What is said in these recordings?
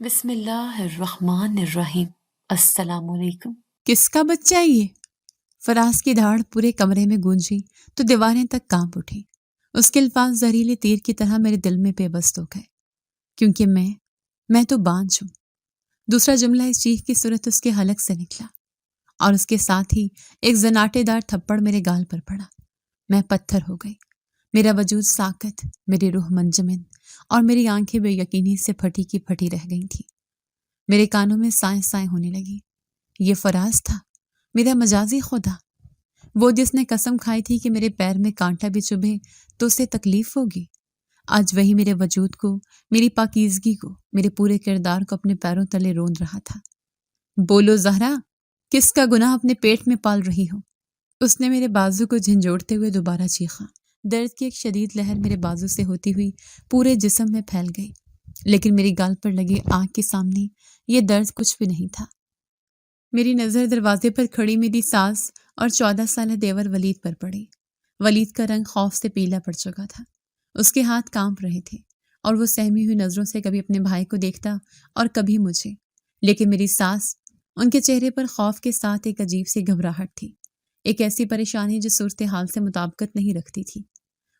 بسم اللہ الرحمن الرحیم۔ السلام علیکم۔ کس کا بچہ ہے یہ؟ فراز کی دھاڑ پورے کمرے میں گونجی تو دیواریں تک کانپ اٹھی۔ اس کے الفاظ زہریلے تیر کی طرح میرے دل میں پیوست ہو گئے، کیونکہ میں تو بانجھ ہوں۔ دوسرا جملہ اس چیخ کی صورت اس کے حلق سے نکلا اور اس کے ساتھ ہی ایک زناٹے دار تھپڑ میرے گال پر پڑا۔ میں پتھر ہو گئی، میرا وجود ساکت، میری روح منجمد اور میری آنکھیں بے یقینی سے پھٹی کی پھٹی رہ گئی تھی۔ میرے کانوں میں سائیں سائیں ہونے لگی۔ یہ فراز تھا، میرا مجازی خدا، وہ جس نے قسم کھائی تھی کہ میرے پیر میں کانٹا بھی چبھے تو اسے تکلیف ہوگی۔ آج وہی میرے وجود کو، میری پاکیزگی کو، میرے پورے کردار کو اپنے پیروں تلے روند رہا تھا۔ بولو زہرا، کس کا گناہ اپنے پیٹ میں پال رہی ہو؟ اس نے میرے بازو کو جھنجھوڑتے ہوئے دوبارہ چیخا۔ درد کی ایک شدید لہر میرے بازو سے ہوتی ہوئی پورے جسم میں پھیل گئی، لیکن میری گال پر لگی آنکھ کے سامنے یہ درد کچھ بھی نہیں تھا۔ میری نظر دروازے پر کھڑی میری ساس اور 14 سالہ دیور ولید پر پڑی۔ ولید کا رنگ خوف سے پیلا پڑ چکا تھا، اس کے ہاتھ کانپ رہے تھے اور وہ سہمی ہوئی نظروں سے کبھی اپنے بھائی کو دیکھتا اور کبھی مجھے، لیکن میری ساس، ان کے چہرے پر خوف کے ساتھ ایک عجیب سی گھبراہٹ تھی، ایک ایسی پریشانی جو صورتحال سے مطابقت نہیں رکھتی تھی۔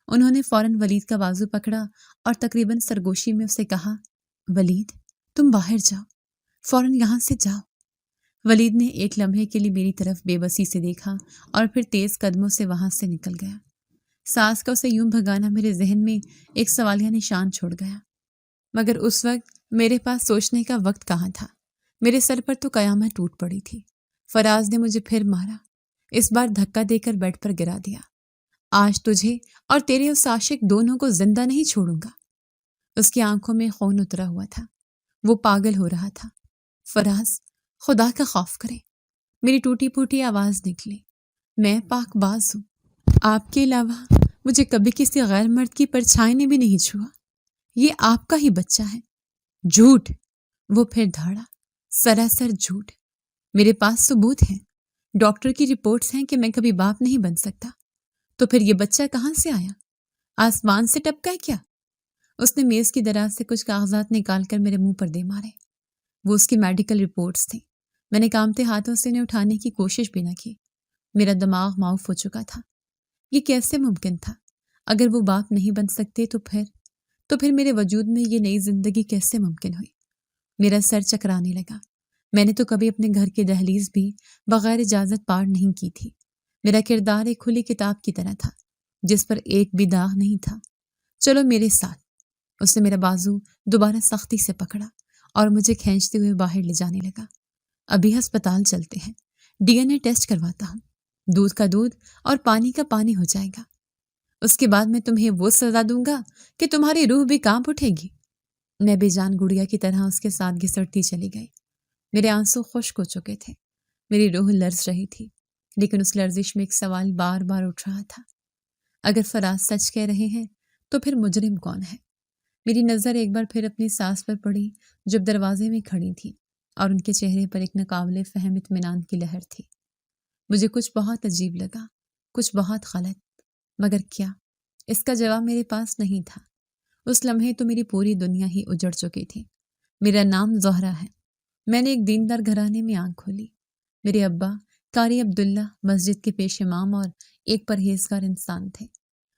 انہوں نے فوراً ولید کا بازو پکڑا اور تقریباً سرگوشی میں اسے کہا، ولید، تم باہر جاؤ، فوراً یہاں سے جاؤ۔ ولید نے ایک لمحے کے لیے میری طرف بے بسی سے دیکھا اور پھر تیز قدموں سے وہاں سے نکل گیا۔ ساس کا اسے یوں بھگانا میرے ذہن میں ایک سوالیہ نشان چھوڑ گیا، مگر اس وقت میرے پاس سوچنے کا وقت کہاں تھا۔ میرے سر پر تو قیامت ٹوٹ پڑی تھی۔ فراز نے مجھے پھر مارا، اس بار دھکا دے کر بیڈ پر گرا دیا۔ آج تجھے اور تیرے اس عاشق دونوں کو زندہ نہیں چھوڑوں گا۔ اس کی آنکھوں میں خون اترا ہوا تھا، وہ پاگل ہو رہا تھا۔ فراز، خدا کا خوف کرے، میری ٹوٹی پھوٹی آواز نکلی۔ میں پاک باز ہوں، آپ کے علاوہ مجھے کبھی کسی غیر مرد کی پرچھائی نے بھی نہیں چھوا۔ یہ آپ کا ہی بچہ ہے۔ جھوٹ، وہ پھر دھاڑا، سراسر جھوٹ۔ میرے پاس ثبوت ہیں، ڈاکٹر کی رپورٹس ہیں کہ میں کبھی باپ نہیں بن سکتا۔ تو پھر یہ بچہ کہاں سے آیا؟ آسمان سے ٹپکا ہے کیا؟ اس نے میز کی دراز سے کچھ کاغذات نکال کر میرے منہ پر دے مارے۔ وہ اس کی میڈیکل رپورٹس تھیں۔ میں نے کانپتے ہاتھوں سے انہیں اٹھانے کی کوشش بھی نہ کی۔ میرا دماغ معاف ہو چکا تھا۔ یہ کیسے ممکن تھا؟ اگر وہ باپ نہیں بن سکتے تو پھر میرے وجود میں یہ نئی زندگی کیسے ممکن ہوئی؟ میرا سر چکرانے لگا۔ میں نے تو کبھی اپنے گھر کی دہلیز بھی بغیر اجازت پار نہیں کی تھی۔ میرا کردار ایک کھلی کتاب کی طرح تھا جس پر ایک بھی داغ نہیں تھا۔ چلو میرے ساتھ۔ اس نے میرا بازو دوبارہ سختی سے پکڑا اور مجھے کھینچتے ہوئے باہر لے جانے لگا۔ ابھی ہسپتال چلتے ہیں، ڈی این اے ٹیسٹ کرواتا ہوں، دودھ کا دودھ اور پانی کا پانی ہو جائے گا۔ اس کے بعد میں تمہیں وہ سزا دوں گا کہ تمہاری روح بھی کانپ اٹھے گی۔ میں بے جان گڑیا کی طرح اس کے ساتھ گھسٹتی چلی گئی۔ میرے آنسو خشک ہو چکے تھے، میری روح لرز رہی تھی، لیکن اس لرزش میں ایک سوال بار بار اٹھ رہا تھا۔ اگر فراز سچ کہہ رہے ہیں تو پھر مجرم کون ہے؟ میری نظر ایک بار پھر اپنی ساس پر پڑی جب دروازے میں کھڑی تھی اور ان کے چہرے پر ایک ناقابل فہم اطمینان کی لہر تھی۔ مجھے کچھ بہت عجیب لگا، کچھ بہت غلط، مگر کیا؟ اس کا جواب میرے پاس نہیں تھا۔ اس لمحے تو میری پوری دنیا ہی اجڑ چکی تھی۔ میرا نام زہرا ہے۔ میں نے ایک دیندار گھرانے میں آنکھ کھولی۔ میرے ابا قاری عبداللہ مسجد کے پیش امام اور ایک پرہیزگار انسان تھے۔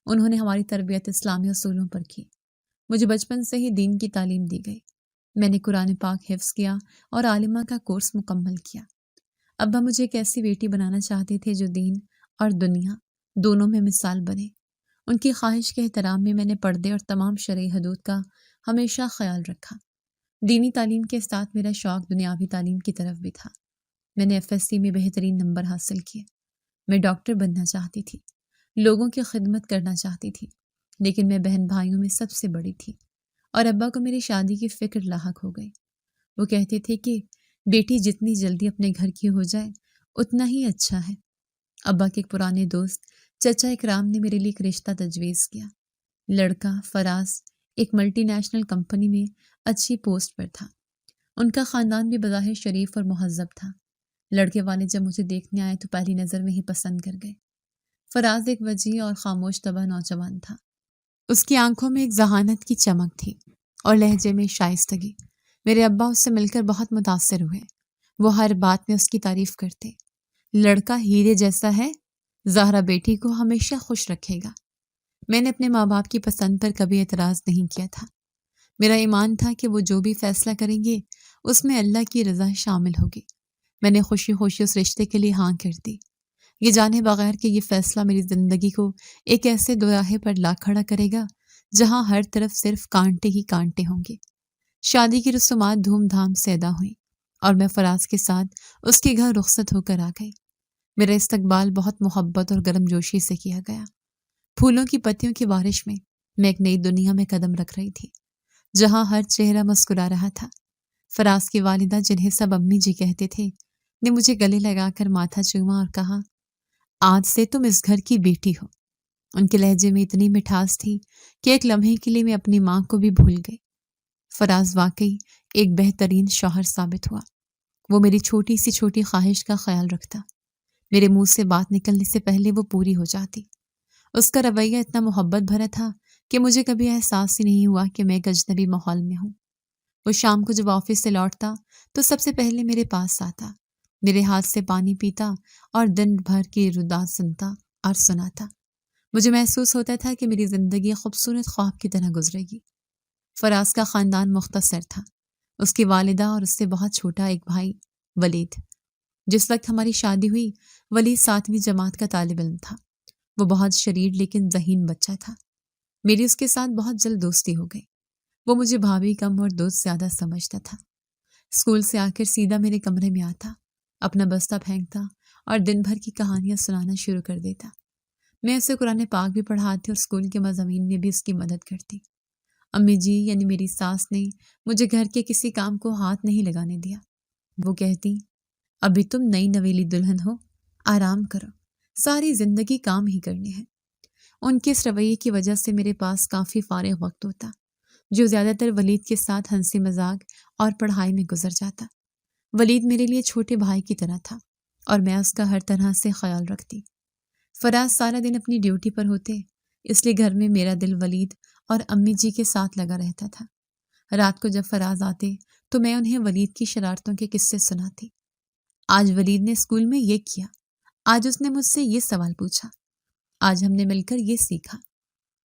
انہوں نے ہماری تربیت اسلامی اصولوں پر کی۔ مجھے بچپن سے ہی دین کی تعلیم دی گئی۔ میں نے قرآن پاک حفظ کیا اور عالمہ کا کورس مکمل کیا۔ ابا مجھے ایک ایسی بیٹی بنانا چاہتے تھے جو دین اور دنیا دونوں میں مثال بنے۔ ان کی خواہش کے احترام میں نے پردے اور تمام شرعی حدود کا ہمیشہ خیال رکھا۔ دینی تعلیم کے ساتھ میرا شوق دنیاوی تعلیم کی طرف بھی تھا۔ میں نے FSC میں بہترین نمبر حاصل کیے۔ میں ڈاکٹر بننا چاہتی تھی، لوگوں کی خدمت کرنا چاہتی تھی، لیکن میں بہن بھائیوں میں سب سے بڑی تھی اور ابا کو میری شادی کی فکر لاحق ہو گئی۔ وہ کہتے تھے کہ بیٹی جتنی جلدی اپنے گھر کی ہو جائے اتنا ہی اچھا ہے۔ ابا کے ایک پرانے دوست چچا اکرام نے میرے لیے ایک رشتہ تجویز کیا۔ لڑکا فراز ایک ملٹی نیشنل کمپنی میں اچھی پوسٹ پر تھا۔ ان کا خاندان بھی بظاہر شریف اور مہذب تھا۔ لڑکے والے جب مجھے دیکھنے آئے تو پہلی نظر میں ہی پسند کر گئے۔ فراز ایک وجیح اور خاموش طبع نوجوان تھا۔ اس کی آنکھوں میں ایک ذہانت کی چمک تھی اور لہجے میں شائستگی، میرے ابا اس سے مل کر بہت متاثر ہوئے۔ وہ ہر بات میں اس کی تعریف کرتے۔ لڑکا ہیرے جیسا ہے، زہرا بیٹی کو ہمیشہ خوش رکھے گا۔ میں نے اپنے ماں باپ کی پسند پر کبھی اعتراض نہیں کیا تھا۔ میرا ایمان تھا کہ وہ جو بھی فیصلہ کریں گے اس میں اللہ کی رضا شامل ہوگی۔ میں نے خوشی خوشی اس رشتے کے لیے ہاں کر دی، یہ جانے بغیر کہ یہ فیصلہ میری زندگی کو ایک ایسے دوراہے پر لا کھڑا کرے گا جہاں ہر طرف صرف کانٹے ہی کانٹے ہوں گے۔ شادی کی رسومات دھوم دھام سے ادا ہوئیں اور میں فراز کے ساتھ اس کے گھر رخصت ہو کر آ گئی۔ میرا استقبال بہت محبت اور گرم جوشی سے کیا گیا۔ پھولوں کی پتیوں کی بارش میں ایک نئی دنیا میں قدم رکھ رہی تھی، جہاں ہر چہرہ مسکرا رہا تھا۔ فراز کی والدہ، جنہیں سب امی جی کہتے تھے، نے مجھے گلے لگا کر ماتھا چوما اور کہا، آج سے تم اس گھر کی بیٹی ہو۔ ان کے لہجے میں اتنی مٹھاس تھی کہ ایک لمحے کے لیے میں اپنی ماں کو بھی بھول گئی۔ فراز واقعی ایک بہترین شوہر ثابت ہوا۔ وہ میری چھوٹی سی چھوٹی خواہش کا خیال رکھتا، میرے منہ سے بات نکلنے سے پہلے وہ پوری ہو جاتی۔ اس کا رویہ اتنا محبت بھرا تھا کہ مجھے کبھی احساس ہی نہیں ہوا کہ میں ایک اجنبی ماحول میں ہوں۔ وہ شام کو جب آفس سے لوٹتا تو سب سے پہلے میرے پاس آتا، میرے ہاتھ سے پانی پیتا اور دن بھر کی رودات سنتا اور سناتا۔ مجھے محسوس ہوتا تھا کہ میری زندگی خوبصورت خواب کی طرح گزرے گی۔ فراز کا خاندان مختصر تھا۔ اس کی والدہ اور اس سے بہت چھوٹا ایک بھائی ولید۔ جس وقت ہماری شادی ہوئی، ولید 7ویں جماعت کا طالب علم تھا۔ وہ بہت شریر لیکن ذہین بچہ تھا۔ میری اس کے ساتھ بہت جلد دوستی ہو گئی۔ وہ مجھے بھابھی کم اور دوست زیادہ سمجھتا تھا۔ اسکول سے آ کر سیدھا میرے کمرے میں آتا، اپنا بستہ پھینکتا اور دن بھر کی کہانیاں سنانا شروع کر دیتا۔ میں اسے قرآن پاک بھی پڑھاتی اور اسکول کے مضامین میں بھی اس کی مدد کرتی۔ امی جی یعنی میری ساس نے مجھے گھر کے کسی کام کو ہاتھ نہیں لگانے دیا۔ وہ کہتی، ابھی تم نئی نویلی دلہن ہو، آرام کرو، ساری زندگی کام ہی کرنے ہیں۔ ان کے اس رویے کی وجہ سے میرے پاس کافی فارغ وقت ہوتا، جو زیادہ تر ولید کے ساتھ ہنسی مذاق اور پڑھائی میں گزر جاتا۔ ولید میرے لیے چھوٹے بھائی کی طرح تھا اور میں اس کا ہر طرح سے خیال رکھتی۔ فراز سارا دن اپنی ڈیوٹی پر ہوتے، اس لیے گھر میں میرا دل ولید اور امی جی کے ساتھ لگا رہتا تھا۔ رات کو جب فراز آتے تو میں انہیں ولید کی شرارتوں کے قصے سناتی۔ آج ولید نے اسکول میں یہ کیا، آج اس نے مجھ سے یہ سوال پوچھا، آج ہم نے مل کر یہ سیکھا۔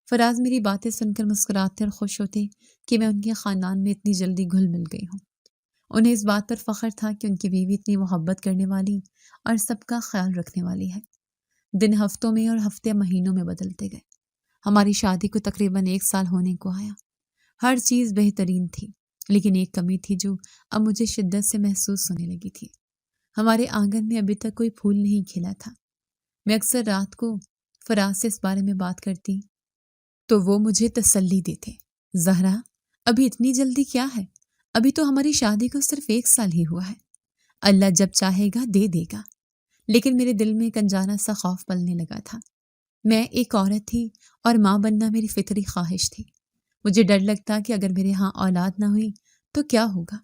فراز میری باتیں سن کر مسکراتے اور خوش ہوتے کہ میں ان کے خاندان میں اتنی جلدی گھل مل گئی ہوں۔ انہیں اس بات پر فخر تھا کہ ان کی بیوی اتنی محبت کرنے والی اور سب کا خیال رکھنے والی ہے۔ دن ہفتوں میں اور ہفتے مہینوں میں بدلتے گئے۔ ہماری شادی کو تقریباً 1 سال ہونے کو آیا۔ ہر چیز بہترین تھی، لیکن ایک کمی تھی جو اب مجھے شدت سے محسوس ہونے لگی تھی۔ ہمارے آنگن میں ابھی تک کوئی پھول نہیں کھلا تھا۔ میں اکثر رات کو فراز سے اس بارے میں بات کرتی تو وہ مجھے تسلی دیتے، زہرا ابھی اتنی جلدی کیا ہے، ابھی تو ہماری شادی کو صرف 1 سال ہی ہوا ہے، اللہ جب چاہے گا دے دے گا۔ لیکن میرے دل میں ایک انجانا سا خوف پلنے لگا تھا۔ میں ایک عورت تھی اور ماں بننا میری فطری خواہش تھی۔ مجھے ڈر لگتا کہ اگر میرے ہاں اولاد نہ ہوئی تو کیا ہوگا،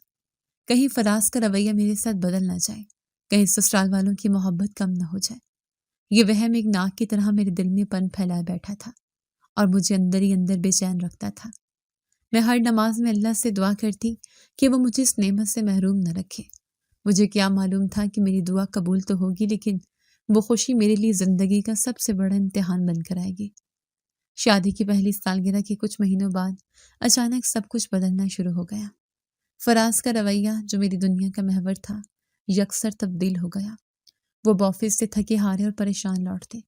کہیں فراز کا رویہ میرے ساتھ بدل نہ جائے، کہیں سسرال والوں کی محبت کم نہ ہو جائے۔ یہ وہم ایک ناک کی طرح میرے دل میں پن پھیلائے بیٹھا تھا اور مجھے اندر ہی اندر بے چین رکھتا تھا۔ میں ہر نماز میں اللہ سے دعا کرتی کہ وہ مجھے اس نعمت سے محروم نہ رکھے۔ مجھے کیا معلوم تھا کہ میری دعا قبول تو ہوگی، لیکن وہ خوشی میرے لیے زندگی کا سب سے بڑا امتحان بن کر آئے گی۔ شادی کی پہلی سالگرہ کے کچھ مہینوں بعد اچانک سب کچھ بدلنا شروع ہو گیا۔ فراز کا رویہ، جو میری دنیا کا محور تھا، یکسر تبدیل ہو گیا۔ وہ آفس سے تھکے ہارے اور پریشان لوٹتے۔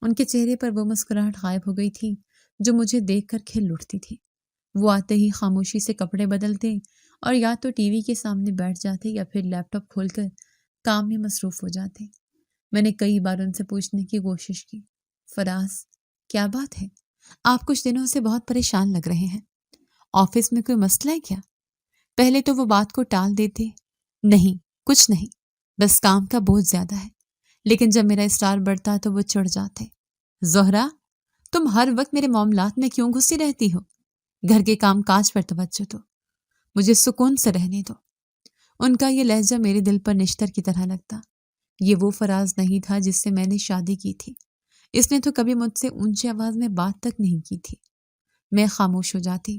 ان کے چہرے پر وہ مسکراہٹ غائب ہو گئی تھی جو مجھے دیکھ کر کھل اٹھتی تھی۔ وہ آتے ہی خاموشی سے کپڑے بدلتے اور یا تو ٹی وی کے سامنے بیٹھ جاتے یا پھر لیپ ٹاپ کھول کر کام میں مصروف ہو جاتے۔ میں نے کئی بار ان سے پوچھنے کی کوشش کی، فراز کیا بات ہے، آپ کچھ دنوں سے بہت پریشان لگ رہے ہیں، آفس میں کوئی مسئلہ ہے کیا؟ پہلے تو وہ بات کو ٹال دیتے، نہیں کچھ نہیں، بس کام کا بوجھ زیادہ ہے۔ لیکن جب میرا اصرار بڑھتا تو وہ چڑھ جاتے، زہرا تم ہر وقت میرے معاملات میں کیوں گھسی رہتی ہو، گھر کے کام کاج پر توجہ دو، مجھے سکون سے رہنے دو۔ ان کا یہ لہجہ میرے دل پر نشتر کی طرح لگتا۔ یہ وہ فراز نہیں تھا جس سے میں نے شادی کی تھی۔ اس نے تو کبھی مجھ سے اونچی آواز میں بات تک نہیں کی تھی۔ میں خاموش ہو جاتی،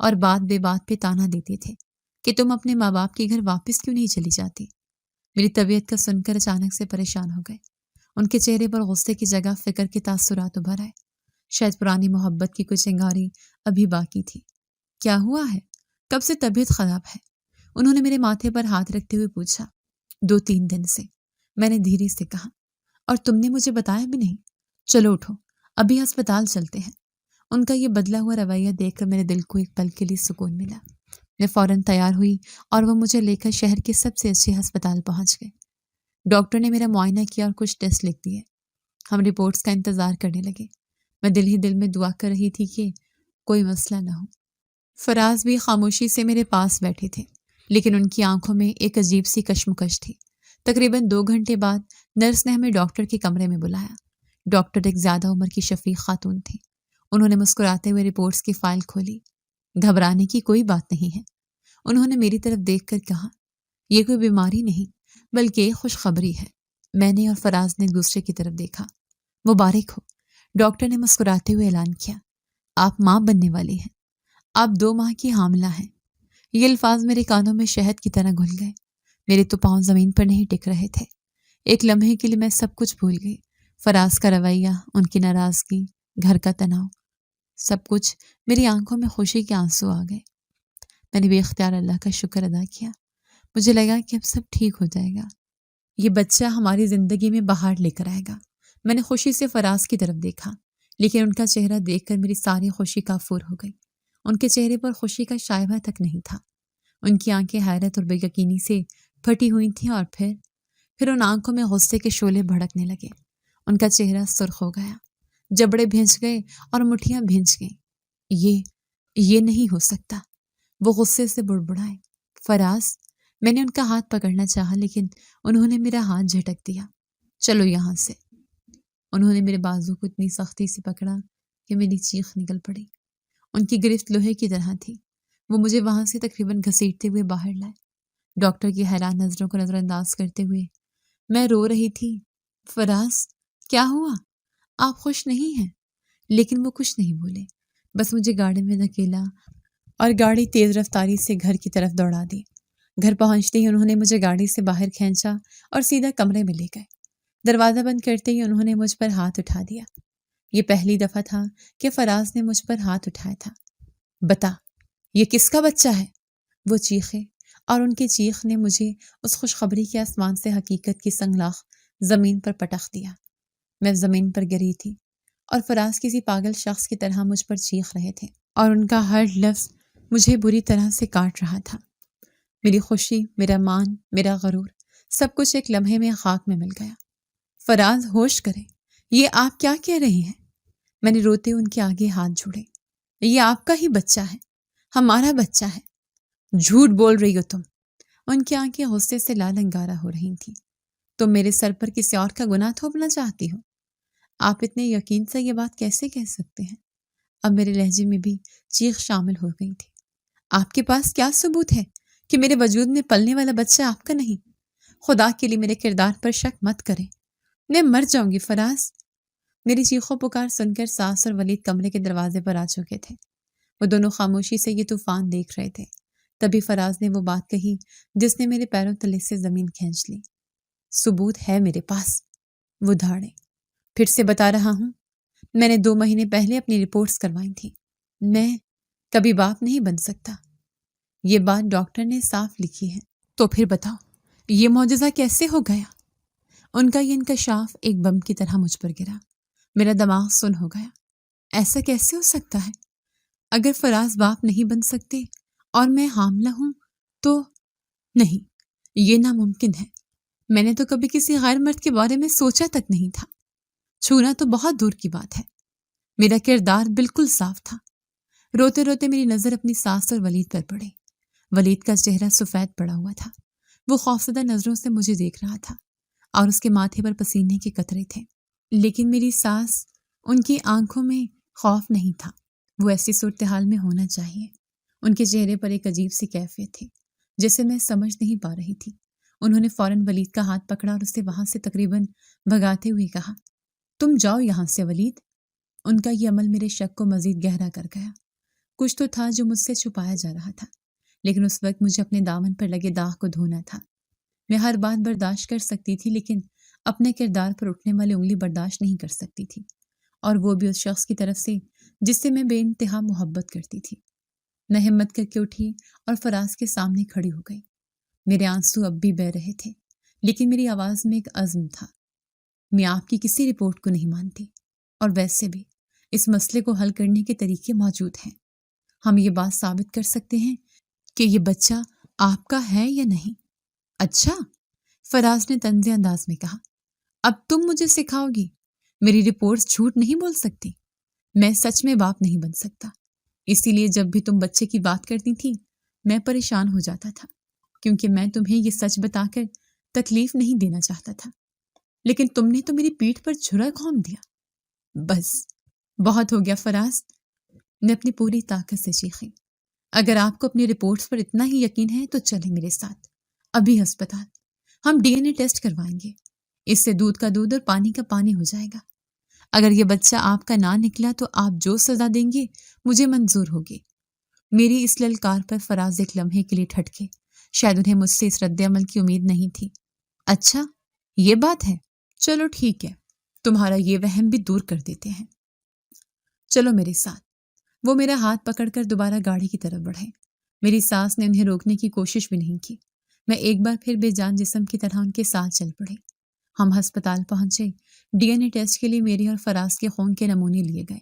اور بات بے بات پہ تانا دیتے تھے کہ تم اپنے ماں باپ کے گھر واپس کیوں نہیں چلی جاتی۔ میری طبیعت کا سن کر اچانک سے پریشان ہو گئے۔ ان کے چہرے پر غصے کی جگہ فکر کے تاثرات ابھر آئے۔ شاید پرانی محبت کی کچھ انگاری ابھی باقی تھی۔ کیا ہوا ہے؟ کب سے طبیعت خراب ہے؟ انہوں نے میرے ماتھے پر ہاتھ رکھتے ہوئے پوچھا۔ 2-3 دن سے، میں نے دھیرے سے کہا۔ اور تم نے مجھے بتایا بھی نہیں؟ چلو اٹھو، ابھی ہسپتال چلتے ہیں۔ ان کا یہ بدلا ہوا رویہ دیکھ کر میرے دل کو ایک پل کے لیے سکون ملا۔ میں فوراً تیار ہوئی اور وہ مجھے لے کر شہر کے سب سے اچھے ہسپتال پہنچ گئے۔ ڈاکٹر نے میرا معائنہ کیا اور کچھ ٹیسٹ لکھ دیے۔ ہم رپورٹس کا انتظار کرنے لگے۔ میں دل ہی دل میں دعا کر رہی تھی کہ کوئی مسئلہ نہ ہو۔ فراز بھی خاموشی سے میرے پاس بیٹھے تھے، لیکن ان کی آنکھوں میں ایک عجیب سی کشمکش تھی۔ تقریباً 2 گھنٹے بعد نرس نے ہمیں ڈاکٹر کے کمرے میں بلایا۔ ڈاکٹر ایک زیادہ عمر کی شفیق خاتون تھی۔ انہوں نے مسکراتے ہوئے رپورٹس کی فائل کھولی۔ گھبرانے کی کوئی بات نہیں ہے، انہوں نے میری طرف دیکھ کر کہا۔ یہ کوئی بیماری نہیں بلکہ خوشخبری ہے۔ میں نے اور فراز نے ایک دوسرے کی طرف دیکھا۔ مبارک ہو، ڈاکٹر نے مسکراتے ہوئے اعلان کیا۔ آپ ماں بننے والی ہیں، آپ 2 ماہ کی حاملہ ہیں۔ یہ الفاظ میرے کانوں میں شہد کی طرح گھل گئے۔ میرے تو پاؤں زمین پر نہیں ٹک رہے تھے۔ ایک لمحے کے لیے میں سب کچھ بھول گئی۔ فراز کا رویہ، ان کی ناراضگی، گھر کا تناؤ، سب کچھ میری آنکھوں میں خوشی کے آنسو آ گئے۔ میں نے بے اختیار اللہ کا شکر ادا کیا۔ مجھے لگا کہ اب سب ٹھیک ہو جائے گا، یہ بچہ ہماری زندگی میں بہار لے کر آئے گا۔ میں نے خوشی سے فراز کی طرف دیکھا، لیکن ان کا چہرہ دیکھ کر میری ساری خوشی کافور ہو گئی۔ ان کے چہرے پر خوشی کا شائبہ تک نہیں تھا۔ ان کی آنکھیں حیرت اور بے یقینی سے پھٹی ہوئی تھیں اور پھر ان آنکھوں میں غصے کے شعلے بھڑکنے لگے۔ ان کا چہرہ سرخ ہو گیا، جبڑے بھینچ گئے اور مٹھیاں بھینچ گئیں۔ یہ نہیں ہو سکتا، وہ غصے سے بڑبڑائے۔ فراز، میں نے ان کا ہاتھ پکڑنا چاہا، لیکن انہوں نے میرا ہاتھ جھٹک دیا۔ چلو یہاں سے۔ انہوں نے میرے بازو کو اتنی سختی سے پکڑا کہ میری چیخ نکل پڑی۔ ان کی گرفت لوہے کی طرح تھی۔ وہ مجھے وہاں سے تقریباً گھسیٹتے ہوئے باہر لائے۔ ڈاکٹر کی حیران نظروں کو نظر انداز کرتے ہوئے میں رو رہی تھی۔ فراز، کیا ہوا؟ آپ خوش نہیں ہیں؟ لیکن وہ کچھ نہیں بولے، بس مجھے گاڑی میں دھکیلا اور گاڑی تیز رفتاری سے گھر کی طرف دوڑا دی۔ گھر پہنچتے ہی انہوں نے مجھے گاڑی سے باہر کھینچا اور سیدھا کمرے میں لے گئے۔ دروازہ بند کرتے ہی انہوں نے مجھ پر ہاتھ اٹھا دیا۔ یہ پہلی دفعہ تھا کہ فراز نے مجھ پر ہاتھ اٹھایا تھا۔ بتا، یہ کس کا بچہ ہے؟ وہ چیخے، اور ان کی چیخ نے مجھے اس خوشخبری کے آسمان سے حقیقت کی سنگلاخ زمین پر پٹخ دیا۔ میں زمین پر گری تھی اور فراز کسی پاگل شخص کی طرح مجھ پر چیخ رہے تھے، اور ان کا ہر لفظ مجھے بری طرح سے کاٹ رہا تھا۔ میری خوشی، میرا مان، میرا غرور، سب کچھ ایک لمحے میں خاک میں مل گیا۔ فراز، ہوش کریں، یہ آپ کیا کہہ رہے ہیں؟ میں نے روتے ان کے آگے ہاتھ جوڑے۔ یہ آپ کا ہی بچہ ہے، ہمارا بچہ ہے۔ جھوٹ بول رہی ہو تم۔ ان کی آنکھیں غصے سے لال انگارہ ہو رہی تھیں۔ تم میرے سر پر کسی اور کا گناہ تھوپنا چاہتی ہو؟ آپ اتنے یقین سے یہ بات کیسے کہہ سکتے ہیں؟ اب میرے لہجے میں بھی چیخ شامل ہو گئی تھی۔ آپ کے پاس کیا ثبوت ہے کہ میرے وجود میں پلنے والا بچہ آپ کا نہیں؟ خدا کے لیے میرے کردار پر شک مت کریں، میں مر جاؤں گی فراز۔ میری چیخوں پکار سن کر ساس اور ولید کمرے کے دروازے پر آ چکے تھے۔ وہ دونوں خاموشی سے یہ طوفان دیکھ رہے تھے۔ تبھی فراز نے وہ بات کہی جس نے میرے پیروں تلے سے زمین کھینچ لی۔ ثبوت ہے میرے پاس، وہ دھاڑے۔ پھر سے بتا رہا ہوں، میں نے 2 مہینے پہلے اپنی رپورٹس کروائی تھی۔ میں کبھی باپ نہیں بن سکتا، یہ بات ڈاکٹر نے صاف لکھی ہے۔ تو پھر بتاؤ، یہ معجزہ کیسے ہو گیا؟ ان کا یہ انکشاف ایک بم کی طرح مجھ پر گرا۔ میرا دماغ سن ہو گیا۔ ایسا کیسے ہو سکتا ہے؟ اگر فراز باپ نہیں بن سکتے اور میں حاملہ ہوں تو نہیں، یہ ناممکن ہے۔ میں نے تو کبھی کسی غیر مرد کے بارے میں سوچا تک نہیں تھا۔ چھونا تو بہت دور کی بات ہے۔ میرا کردار بالکل صاف تھا۔ روتے روتے میری نظر اپنی ساس اور ولید پر پڑی۔ ولید کا چہرہ سفید پڑا ہوا تھا۔ وہ خوفزدہ نظروں سے مجھے دیکھ رہا تھا اور اس کے ماتھے پر پسینے کے قطرے تھے، لیکن میری ساس، ان کی آنکھوں میں خوف نہیں تھا۔ وہ ایسی صورتحال میں ہونا چاہیے۔ ان کے چہرے پر ایک عجیب سی کیفیت تھی جسے میں سمجھ نہیں پا رہی تھی۔ انہوں نے فوراً ولید کا ہاتھ پکڑا اور اسے وہاں سے تقریباً بھگاتے ہوئے کہا، تم جاؤ یہاں سے ولید۔ ان کا یہ عمل میرے شک کو مزید گہرا کر گیا۔ کچھ تو تھا جو مجھ سے چھپایا جا رہا تھا، لیکن اس وقت مجھے اپنے دامن پر لگے داغ کو دھونا تھا۔ میں ہر بات برداشت کر سکتی تھی، لیکن اپنے کردار پر اٹھنے والی انگلی برداشت نہیں کر سکتی تھی، اور وہ بھی اس شخص کی طرف سے جس سے میں بے انتہا محبت کرتی تھی۔ میں ہمت کر کے اٹھی اور فراز کے سامنے کھڑی ہو گئی۔ میرے آنسو اب بھی بہہ رہے تھے، لیکن میری آواز میں ایک عزم تھا۔ میں آپ کی کسی رپورٹ کو نہیں مانتی، اور ویسے بھی اس مسئلے کو حل کرنے کے طریقے موجود ہیں۔ ہم یہ بات ثابت کر سکتے ہیں کہ یہ بچہ آپ کا ہے یا نہیں۔ اچھا، فراز نے طنز انداز میں کہا، اب تم مجھے سکھاؤ گی؟ میری رپورٹس جھوٹ نہیں بول سکتی۔ میں سچ میں باپ نہیں بن سکتا، اسی لیے جب بھی تم بچے کی بات کرتی تھی میں پریشان ہو جاتا تھا، کیونکہ میں تمہیں یہ سچ بتا کر تکلیف نہیں دینا چاہتا تھا، لیکن تم نے تو میری پیٹھ پر چھرا گھونم دیا۔ بس بہت ہو گیا فراز، نے اپنی پوری طاقت سے چیخی۔ اگر آپ کو اپنی رپورٹس پر اتنا ہی یقین ہے تو چلیں میرے ساتھ ابھی ہسپتال، ہم ڈی این اے ٹیسٹ کروائیں گے، اس سے دودھ کا دودھ اور پانی کا پانی ہو جائے گا۔ اگر یہ بچہ آپ کا نہ نکلا تو آپ جو سزا دیں گے مجھے منظور ہوگی۔ میری اس للکار پر فراز ایک لمحے کے لیے ٹھٹکے، شاید انہیں مجھ سے اس رد عمل کی امید نہیں تھی۔ اچھا یہ بات ہے، چلو ٹھیک ہے، تمہارا یہ وہم بھی دور کر دیتے ہیں، چلو میرے ساتھ۔ وہ میرا ہاتھ پکڑ کر دوبارہ گاڑی کی طرف بڑھے۔ میری سانس نے انہیں روکنے کی کوشش بھی نہیں کی۔ میں ایک بار پھر بے جان جسم کی طرح ان کے ساتھ چل پڑی۔ ہم ہسپتال پہنچے۔ ڈی این اے ٹیسٹ کے لیے میری اور فراز کے خون کے نمونے لیے گئے۔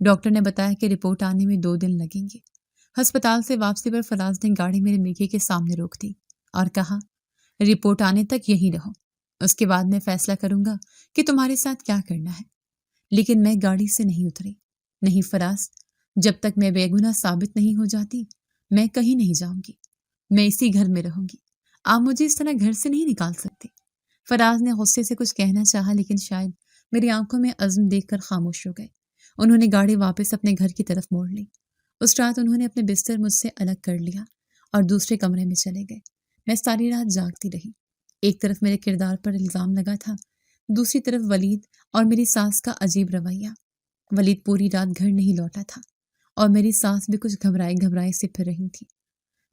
ڈاکٹر نے بتایا کہ رپورٹ آنے میں 2 دن لگیں گے۔ ہسپتال سے واپسی پر فراز نے گاڑی میرے میکے کے سامنے روک دی اور کہا، رپورٹ آنے تک یہیں رہو، اس کے بعد میں فیصلہ کروں گا کہ تمہارے ساتھ کیا کرنا ہے۔ لیکن میں گاڑی سے نہیں اتری۔ نہیں فراز، جب تک میں بے گناہ ثابت نہیں ہو جاتی میں کہیں نہیں جاؤں گی، میں اسی گھر میں رہوں گی، آپ مجھے اس طرح گھر سے نہیں نکال سکتے۔ فراز نے غصے سے کچھ کہنا چاہا، لیکن شاید میری آنکھوں میں عزم دیکھ کر خاموش ہو گئے۔ انہوں نے گاڑی واپس اپنے گھر کی طرف موڑ لی۔ اس رات انہوں نے اپنے بستر مجھ سے الگ کر لیا اور دوسرے کمرے میں چلے گئے۔ میں ساری رات جاگتی رہی۔ ایک طرف میرے کردار پر الزام لگا تھا، دوسری طرف ولید اور میری ساس کا عجیب رویہ۔ ولید پوری رات گھر نہیں لوٹا تھا اور میری ساس بھی کچھ گھبرائے گھبرائے سے پھر رہی تھی۔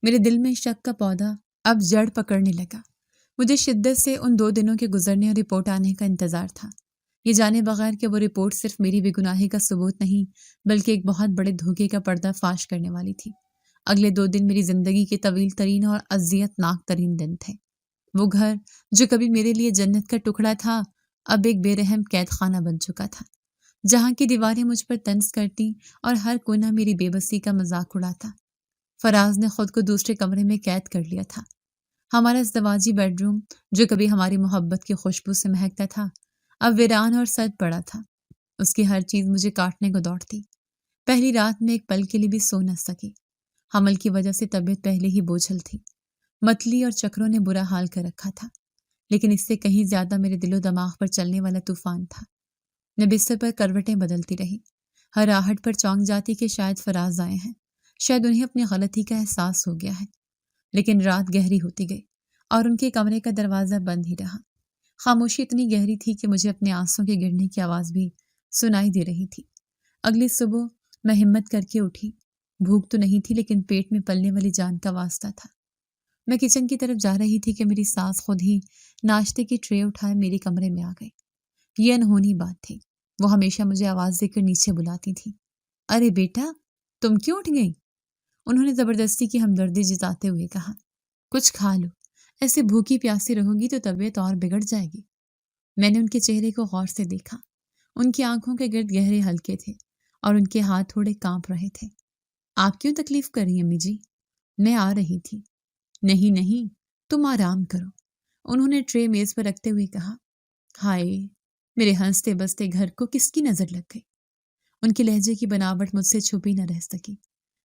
میرے دل میں شک کا پودا اب جڑ پکڑنے لگا۔ مجھے شدت سے ان 2 دنوں کے گزرنے اور رپورٹ آنے کا انتظار تھا، یہ جانے بغیر کہ وہ رپورٹ صرف میری بے گناہی کا ثبوت نہیں بلکہ ایک بہت بڑے دھوکے کا پردہ فاش کرنے والی تھی۔ اگلے 2 دن میری زندگی کے طویل ترین اور اذیت ناک ترین دن تھے۔ وہ گھر جو کبھی میرے لیے جنت کا ٹکڑا تھا اب ایک بے رحم قید خانہ بن چکا تھا، جہاں کی دیواریں مجھ پر طنز کرتی اور ہر کونا میری بے بسی کا مذاق اڑاتا۔ فراز نے خود کو دوسرے کمرے میں قید کر لیا تھا۔ ہمارا ازدواجی بیڈ روم جو کبھی ہماری محبت کی خوشبو سے مہکتا تھا اب ویران اور سرد پڑا تھا۔ اس کی ہر چیز مجھے کاٹنے کو دوڑتی۔ پہلی رات میں ایک پل کے لیے بھی سو نہ سکی۔ حمل کی وجہ سے طبیعت پہلے ہی بوجھل تھی۔ متلی اور چکروں نے برا حال کر رکھا تھا، لیکن اس سے کہیں زیادہ میرے دل و دماغ پر چلنے والا طوفان تھا۔ میں بستر پر کروٹیں بدلتی رہی، ہر آہٹ پر چونک جاتی کہ شاید فراز آئے ہیں، شاید انہیں اپنی غلطی کا احساس ہو گیا ہے۔ لیکن رات گہری ہوتی گئی اور ان کے کمرے کا دروازہ بند ہی رہا۔ خاموشی اتنی گہری تھی کہ مجھے اپنے آنسوں کے گرنے کی آواز بھی سنائی دے رہی تھی۔ اگلی صبح میں ہمت کر کے اٹھی۔ بھوک تو نہیں تھی، لیکن پیٹ میں پلنے والی جان کا واسطہ تھا۔ میں کچن کی طرف جا رہی تھی کہ میری ساس خود ہی ناشتے کی ٹرے اٹھائے میرے کمرے میں آ گئی۔ یہ انہونی بات تھی، وہ ہمیشہ مجھے آواز دے کر نیچے بلاتی تھی۔ ارے بیٹا، تم کیوں اٹھ گئی؟ انہوں نے زبردستی کی ہمدردی جتاتے ہوئے کہا، کچھ کھا لو، ایسے بھوکی پیاسی رہو گی تو طبیعت اور بگڑ جائے گی۔ میں نے ان کے چہرے کو غور سے دیکھا۔ ان کی آنکھوں کے گرد گہرے حلقے تھے اور ان کے ہاتھ تھوڑے کانپ رہے تھے۔ آپ کیوں تکلیف کر رہی امی جی؟ میں آ رہی تھی۔ نہیں، تم آرام کرو، انہوں نے ٹرے میز پر رکھتے ہوئے کہا۔ ہائے، میرے ہنستے بستے گھر کو کس کی نظر لگ گئی؟ ان کے لہجے کی بناوٹ مجھ سے چھپی نہ رہ سکی۔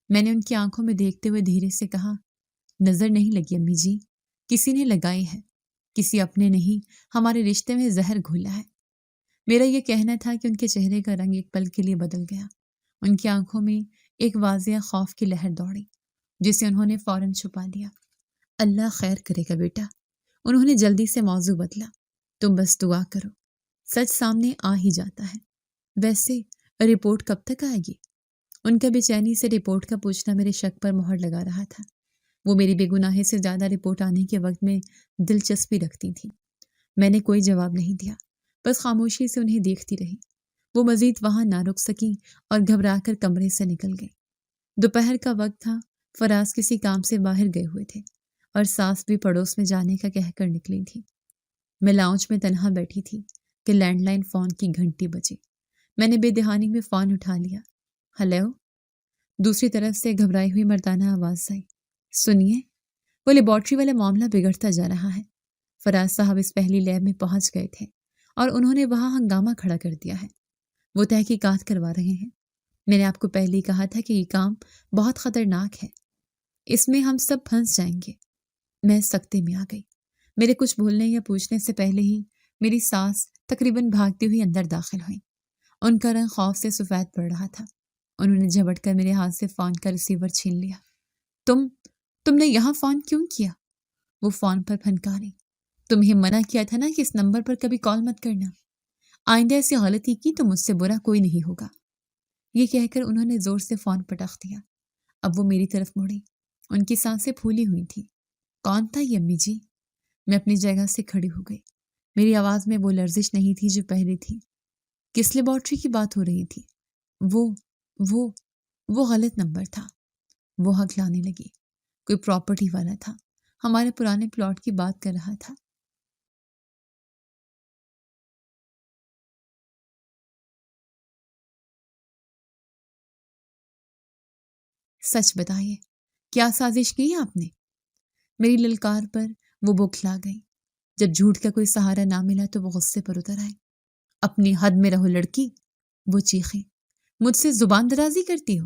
میں نے ان کی آنکھوں میں دیکھتے ہوئے دھیرے سے کہا، نظر نہیں لگی امی جی، کسی نے لگائی ہے، کسی اپنے نہیں، ہمارے رشتے میں زہر گھولا ہے۔ میرا یہ کہنا تھا کہ ان کے چہرے کا رنگ ایک پل کے لیے بدل گیا۔ ان کی آنکھوں میں ایک واضح خوف کی لہر دوڑی، جسے انہوں نے فوراً چھپا لیا۔ اللہ خیر کرے گا بیٹا، انہوں نے جلدی سے موضوع بدلا، تم بس دعا کرو، سچ سامنے آ ہی جاتا ہے۔ ویسے رپورٹ کب تک آئے گی؟ ان کا بے چینی سے رپورٹ کا پوچھنا میرے شک پر مہر لگا رہا تھا۔ وہ میری بے گناہی سے زیادہ رپورٹ آنے کے وقت میں دلچسپی رکھتی تھیں۔ میں نے کوئی جواب نہیں دیا، بس خاموشی سے انہیں دیکھتی رہی۔ وہ مزید وہاں نہ رک سکیں اور گھبرا کر کمرے سے نکل گئی۔ دوپہر کا وقت تھا، فراز کسی کام سے باہر گئے ہوئے تھے اور ساس بھی پڑوس میں جانے کا کہہ کر نکلی تھی۔ میں لاؤنج میں تنہا بیٹھی تھی کہ لینڈ لائن فون کی گھنٹی بجی۔ میں نے بے دہانی میں فون اٹھا لیا۔ ہیلو؟ دوسری طرف سے گھبرائی ہوئی مردانہ آواز آئی۔ سنیے، وہ لیبارٹری والا معاملہ بگڑتا جا رہا ہے۔ فراز صاحب اس پہلی لیب میں پہنچ گئے تھے اور انہوں نے وہاں ہنگامہ کھڑا کر دیا ہے۔ وہ تحقیقات کروا رہے ہیں۔ میں نے آپ کو پہلے ہی کہا تھا کہ یہ کام بہت خطرناک ہے، اس میں ہم سب پھنس جائیں گے۔ میں سکتے میں آ گئی۔ میرے کچھ بولنے یا پوچھنے سے پہلے ہی میری ساس تقریباً بھاگتی ہوئی اندر داخل ہوئی۔ ان کا رنگ خوف سے سفید پڑ رہا تھا۔ انہوں نے جھپٹ کر میرے ہاتھ سے فون کا ریسیور چھین لیا۔ تم نے یہاں فون کیوں کیا؟ وہ فون پر پھنکاری۔ تمہیں منع کیا تھا نا کہ اس نمبر پر کبھی کال مت کرنا۔ آئندہ ایسی غلطی کی تو مجھ سے برا کوئی نہیں ہوگا۔ یہ کہہ کر انہوں نے زور سے فون پٹخ دیا۔ اب وہ میری طرف مڑی۔ ان کی سانسیں پھولی ہوئی تھی۔ کون تھا یہ امی جی؟ میں اپنی جگہ سے کھڑی ہو گئی۔ میری آواز میں وہ لرزش نہیں تھی جو پہلے تھی۔ کس لیبارٹری کی بات ہو رہی تھی؟ وہ غلط نمبر تھا۔ وہ ہکلانے لگی۔ کوئی پراپرٹی والا تھا، ہمارے پرانے پلاٹ کی بات کر رہا تھا۔ سچ بتائیے، کیا سازش کی آپ نے؟ میری للکار پر وہ بوکھلا گئی۔ جب جھوٹ کا کوئی سہارا نہ ملا تو وہ غصے پر اتر آئے۔ اپنی حد میں رہو لڑکی، وہ چیخیں۔ مجھ سے زبان درازی کرتی ہو؟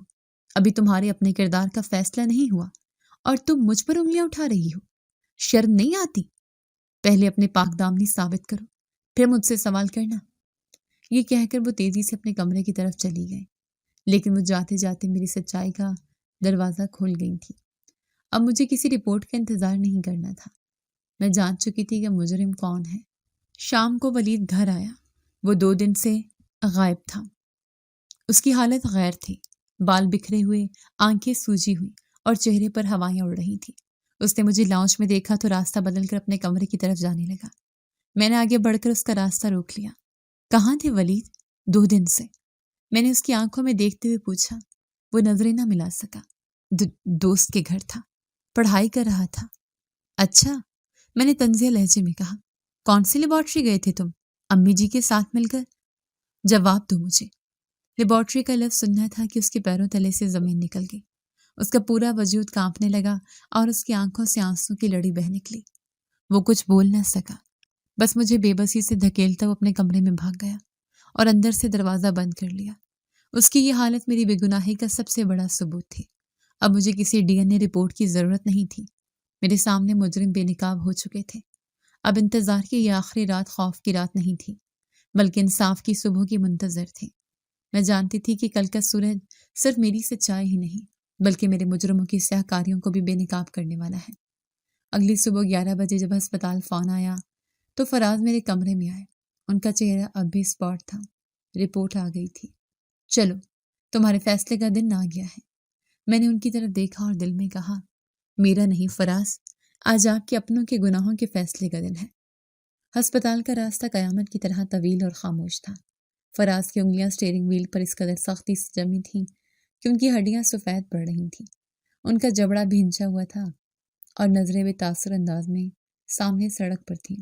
ابھی تمہارے اپنے کردار کا فیصلہ نہیں ہوا اور تم مجھ پر انگلیاں اٹھا رہی ہو؟ شرم نہیں آتی؟ پہلے اپنے پاک دامنی ثابت کرو، پھر مجھ سے سوال کرنا۔ یہ کہہ کر وہ تیزی سے اپنے کمرے کی طرف چلی گئی، لیکن وہ جاتے جاتے میری سچائی کا دروازہ کھول گئی تھی۔ اب مجھے کسی رپورٹ کا انتظار نہیں کرنا تھا۔ میں جان چکی تھی کہ مجرم کون ہے۔ شام کو ولید گھر آیا۔ وہ 2 دن سے غائب تھا۔ اس کی حالت غیر تھی۔ بال بکھرے ہوئے، آنکھیں سوجی ہوئی اور چہرے پر ہوائیں اڑ رہی تھی۔ اس نے مجھے لاؤنج میں دیکھا تو راستہ بدل کر اپنے کمرے کی طرف جانے لگا۔ میں نے آگے بڑھ کر اس کا راستہ روک لیا۔ کہاں تھے ولید؟ 2 دن سے، میں نے اس کی آنکھوں میں دیکھتے ہوئے پوچھا۔ وہ نظریں نہ ملا سکا۔ دوست کے گھر تھا، پڑھائی کر رہا تھا۔ اچھا، میں نے طنزیہ لہجے میں کہا۔ کون سی لیبارٹری گئے تھے تم؟ امی جی کے ساتھ مل کر؟ جواب دو مجھے۔ لیبارٹری کا لفظ سننا تھا کہ اس کے پیروں تلے سے زمین نکل گئی۔ اس کا پورا وجود کانپنے لگا اور اس کی آنکھوں سے آنسوں کی لڑی بہہ نکلی۔ وہ کچھ بول نہ سکا، بس مجھے بے بسی سے دھکیلتا وہ اپنے کمرے میں بھاگ گیا اور اندر سے دروازہ بند کر لیا۔ اس کی یہ حالت میری بے گناہی کا سب سے بڑا ثبوت تھی۔ اب مجھے کسی ڈی این اے رپورٹ کی ضرورت نہیں تھی۔ میرے سامنے مجرم بے نقاب ہو چکے تھے۔ اب انتظار کی یہ آخری رات خوف کی رات نہیں تھی، بلکہ انصاف کی صبح کی منتظر تھی۔ میں جانتی تھی کہ کل کا سورج صرف میری سچائی ہی نہیں بلکہ میرے مجرموں کی سیاہ کاریوں کو بھی بے نقاب کرنے والا ہے۔ اگلی صبح 11 بجے جب ہسپتال فون آیا تو فراز میرے کمرے میں آئے۔ ان کا چہرہ اب بھی اسپاٹ تھا۔ رپورٹ آ گئی تھی۔ چلو، تمہارے فیصلے کا دن آ گیا ہے۔ میں نے ان کی طرف دیکھا اور دل میں کہا، میرا نہیں فراز، آج آپ کے اپنوں کے گناہوں کے فیصلے کا دن ہے۔ ہسپتال کا راستہ قیامت کی طرح طویل اور خاموش تھا۔ فراز کی انگلیاں اسٹیئرنگ وہیل پر اس قدر سختی سے جمی تھیں کہ ان کی ہڈیاں سفید پڑ رہی تھیں۔ ان کا جبڑا بھینچا ہوا تھا اور نظریں بے تاثر انداز میں سامنے سڑک پر تھیں۔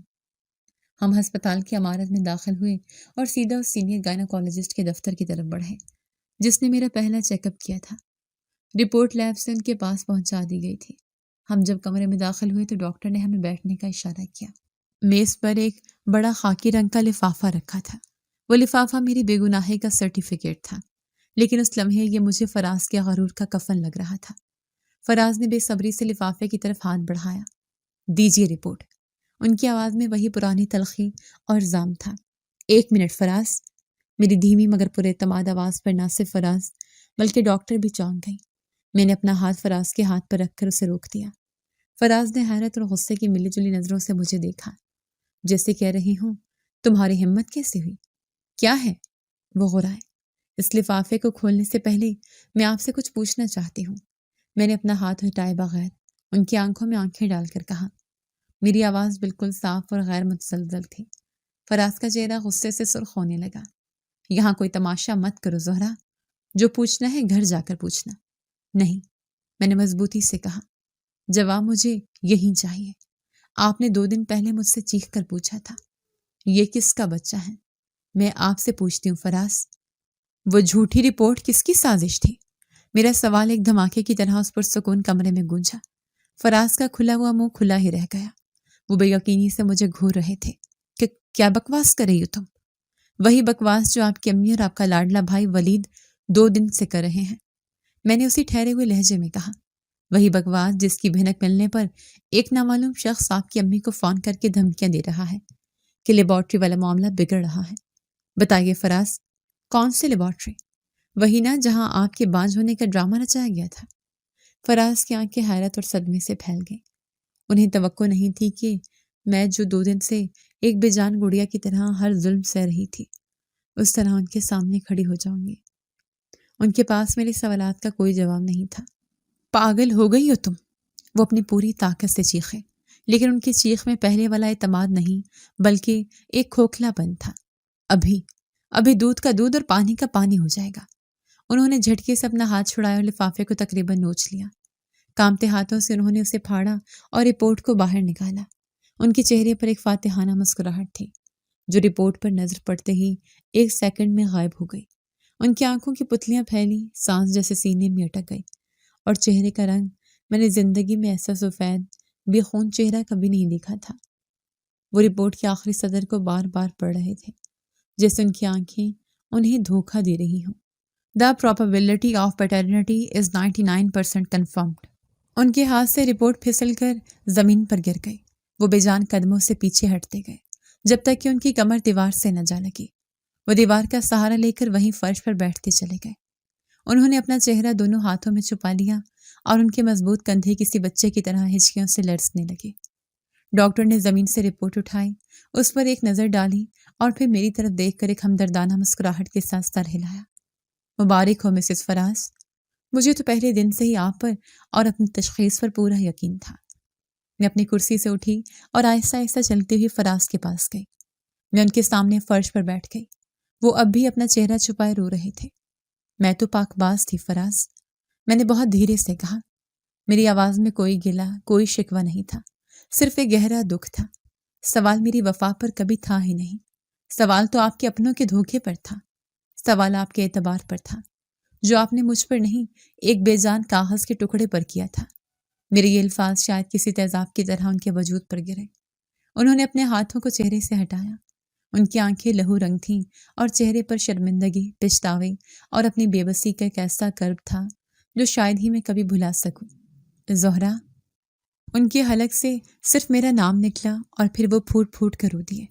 ہم ہسپتال کی عمارت میں داخل ہوئے اور سیدھا اس سینئر گائناکالوجسٹ کے دفتر کی طرف بڑھے جس نے میرا پہلا چیک اپ کیا تھا۔ رپورٹ لیب سے ان کے پاس پہنچا دی گئی تھی۔ ہم جب کمرے میں داخل ہوئے تو ڈاکٹر نے ہمیں بیٹھنے کا اشارہ کیا۔ میز پر ایک بڑا خاکی رنگ کا لفافہ رکھا تھا۔ وہ لفافہ میری بے گناہی کا سرٹیفکیٹ تھا، لیکن اس لمحے یہ مجھے فراز کے غرور کا کفن لگ رہا تھا۔ فراز نے بے صبری سے لفافے کی طرف ہاتھ بڑھایا۔ دیجیے رپورٹ۔ ان کی آواز میں وہی پرانی تلخی اور زام تھا۔ 1 منٹ فراز۔ میری دھیمی مگر پر اعتماد آواز پر نہ صرف فراز بلکہ ڈاکٹر بھی چونک گئی۔ میں نے اپنا ہاتھ فراز کے ہاتھ پر رکھ کر اسے روک دیا۔ فراز نے حیرت اور غصے کی ملی جلی نظروں سے مجھے دیکھا، جیسے کہہ رہی ہوں، تمہاری ہمت کیسے ہوئی؟ کیا ہے؟ وہ غرائے۔ اس لفافے کو کھولنے سے پہلے میں آپ سے کچھ پوچھنا چاہتی ہوں۔ میں نے اپنا ہاتھ ہٹائے بغیر ان کی آنکھوں میں آنکھیں ڈال کر کہا۔ میری آواز بالکل صاف اور غیر متزلزل تھی۔ فراز کا چہرہ غصے سے سرخ ہونے لگا۔ یہاں کوئی تماشا مت کرو زہرا، جو پوچھنا ہے گھر جا کر پوچھنا۔ نہیں، میں نے مضبوطی سے کہا، جواب مجھے یہی چاہیے۔ آپ نے 2 دن پہلے مجھ سے چیخ کر پوچھا تھا، یہ کس کا بچہ ہے؟ میں آپ سے پوچھتی ہوں فراز، وہ جھوٹی رپورٹ کس کی سازش تھی؟ میرا سوال ایک دھماکے کی طرح اس پرسکون کمرے میں گونجا۔ فراز کا کھلا ہوا منہ کھلا ہی رہ گیا۔ وہ بے یقینی سے مجھے گھور رہے تھے کہ کیا بکواس کر رہی ہو تم؟ وہی بکواس جو آپ کی امی اور آپ کا لاڈلا بھائی ولید 2 دن سے کر رہے ہیں، میں نے اسی ٹھہرے ہوئے لہجے میں کہا۔ وہی بکواس جس کی بھنک ملنے پر ایک نامعلوم شخص آپ کی امی کو فون کر کے دھمکیاں دے رہا ہے کہ لیبارٹری والا معاملہ بگڑ رہا ہے۔ بتائیے فراز، کون سی لیبارٹری؟ وہی نا جہاں آپ کے بانجھ ہونے کا ڈرامہ رچایا گیا تھا۔ فراز کی آنکھیں حیرت اور صدمے سے پھیل گئیں۔ انہیں توقع نہیں تھی کہ میں جو 2 دن سے ایک بے جان گڑیا کی طرح ہر ظلم سہ رہی تھی، اس طرح ان کے سامنے کھڑی ہو جاؤں گی۔ ان کے پاس میرے سوالات کا کوئی جواب نہیں تھا۔ پاگل ہو گئی ہو تم؟ وہ اپنی پوری طاقت سے چیخے، لیکن ان کی چیخ میں پہلے والا اعتماد نہیں بلکہ ایک کھوکھلا پن تھا۔ ابھی دودھ کا دودھ اور پانی کا پانی ہو جائے گا۔ انہوں نے جھٹکے سے اپنا ہاتھ چھڑایا اور لفافے کو تقریباً نوچ لیا۔ کانپتے ہاتھوں سے انہوں نے اسے پھاڑا اور رپورٹ کو باہر نکالا۔ ان کے چہرے پر ایک فاتحانہ مسکراہٹ تھی جو رپورٹ پر نظر پڑتے ہی 1 سیکنڈ میں غائب ہو گئی۔ ان کی آنکھوں کی پتلیاں پھیلی، سانس جیسے سینے میں اٹک گئی، اور چہرے کا رنگ میں نے زندگی میں ایسا سفید بے خون چہرہ کبھی نہیں دیکھا تھا۔ وہ رپورٹ کے آخری صدر کو بار بار پڑھ رہے تھے، جیسے ان کی آنکھیں انہیں دھوکہ دے رہی ہوں۔ The probability of paternity is 99% confirmed۔ ان کے ہاتھ سے رپورٹ پھسل کر زمین پر گر گئی۔ وہ بے جان قدموں سے پیچھے ہٹتے گئے جب تک کہ ان کی کمر دیوار سے نہ جا لگی۔ وہ دیوار کا سہارا لے کر وہیں فرش پر بیٹھتے چلے گئے۔ انہوں نے اپنا چہرہ دونوں ہاتھوں میں چھپا لیا اور ان کے مضبوط کندھے کسی بچے کی طرح ہچکیوں سے لرزنے لگے۔ ڈاکٹر نے زمین سے رپورٹ اٹھائی، اس پر ایک نظر ڈالی اور پھر میری طرف دیکھ کر ایک ہمدردانہ مسکراہٹ کے ساتھ سر ہلایا۔ مبارک ہو مسز فراز، مجھے تو پہلے دن سے ہی آپ پر اور اپنی تشخیص پر پورا یقین تھا۔ میں اپنی کرسی سے اٹھی اور آہستہ آہستہ چلتے ہوئے فراز کے پاس گئی۔ میں ان کے سامنے فرش پر بیٹھ گئی۔ وہ اب بھی اپنا چہرہ چھپائے رو رہے تھے۔ میں تو پاک باز تھی فراز، میں نے بہت دھیرے سے کہا۔ میری آواز میں کوئی گلہ، کوئی شکوہ نہیں تھا، صرف ایک گہرا دکھ تھا۔ سوال میری وفا پر کبھی تھا ہی نہیں، سوال تو آپ کے اپنوں کے دھوکے پر تھا، سوال آپ کے اعتبار پر تھا، جو آپ نے مجھ پر نہیں ایک بے جان کاغذ کے ٹکڑے پر کیا تھا۔ میرے یہ الفاظ شاید کسی تیزاب کی طرح ان کے وجود پر گرے۔ انہوں نے اپنے ہاتھوں کو چہرے سے ہٹایا۔ ان کی آنکھیں لہو رنگ تھیں اور چہرے پر شرمندگی، پچھتاوے اور اپنی بے بسی کا ایک ایسا کرب تھا جو شاید ہی میں کبھی بھلا سکوں۔ زہرا، ان کے حلق سے صرف میرا نام نکلا اور پھر وہ پھوٹ پھوٹ کر رو دیے۔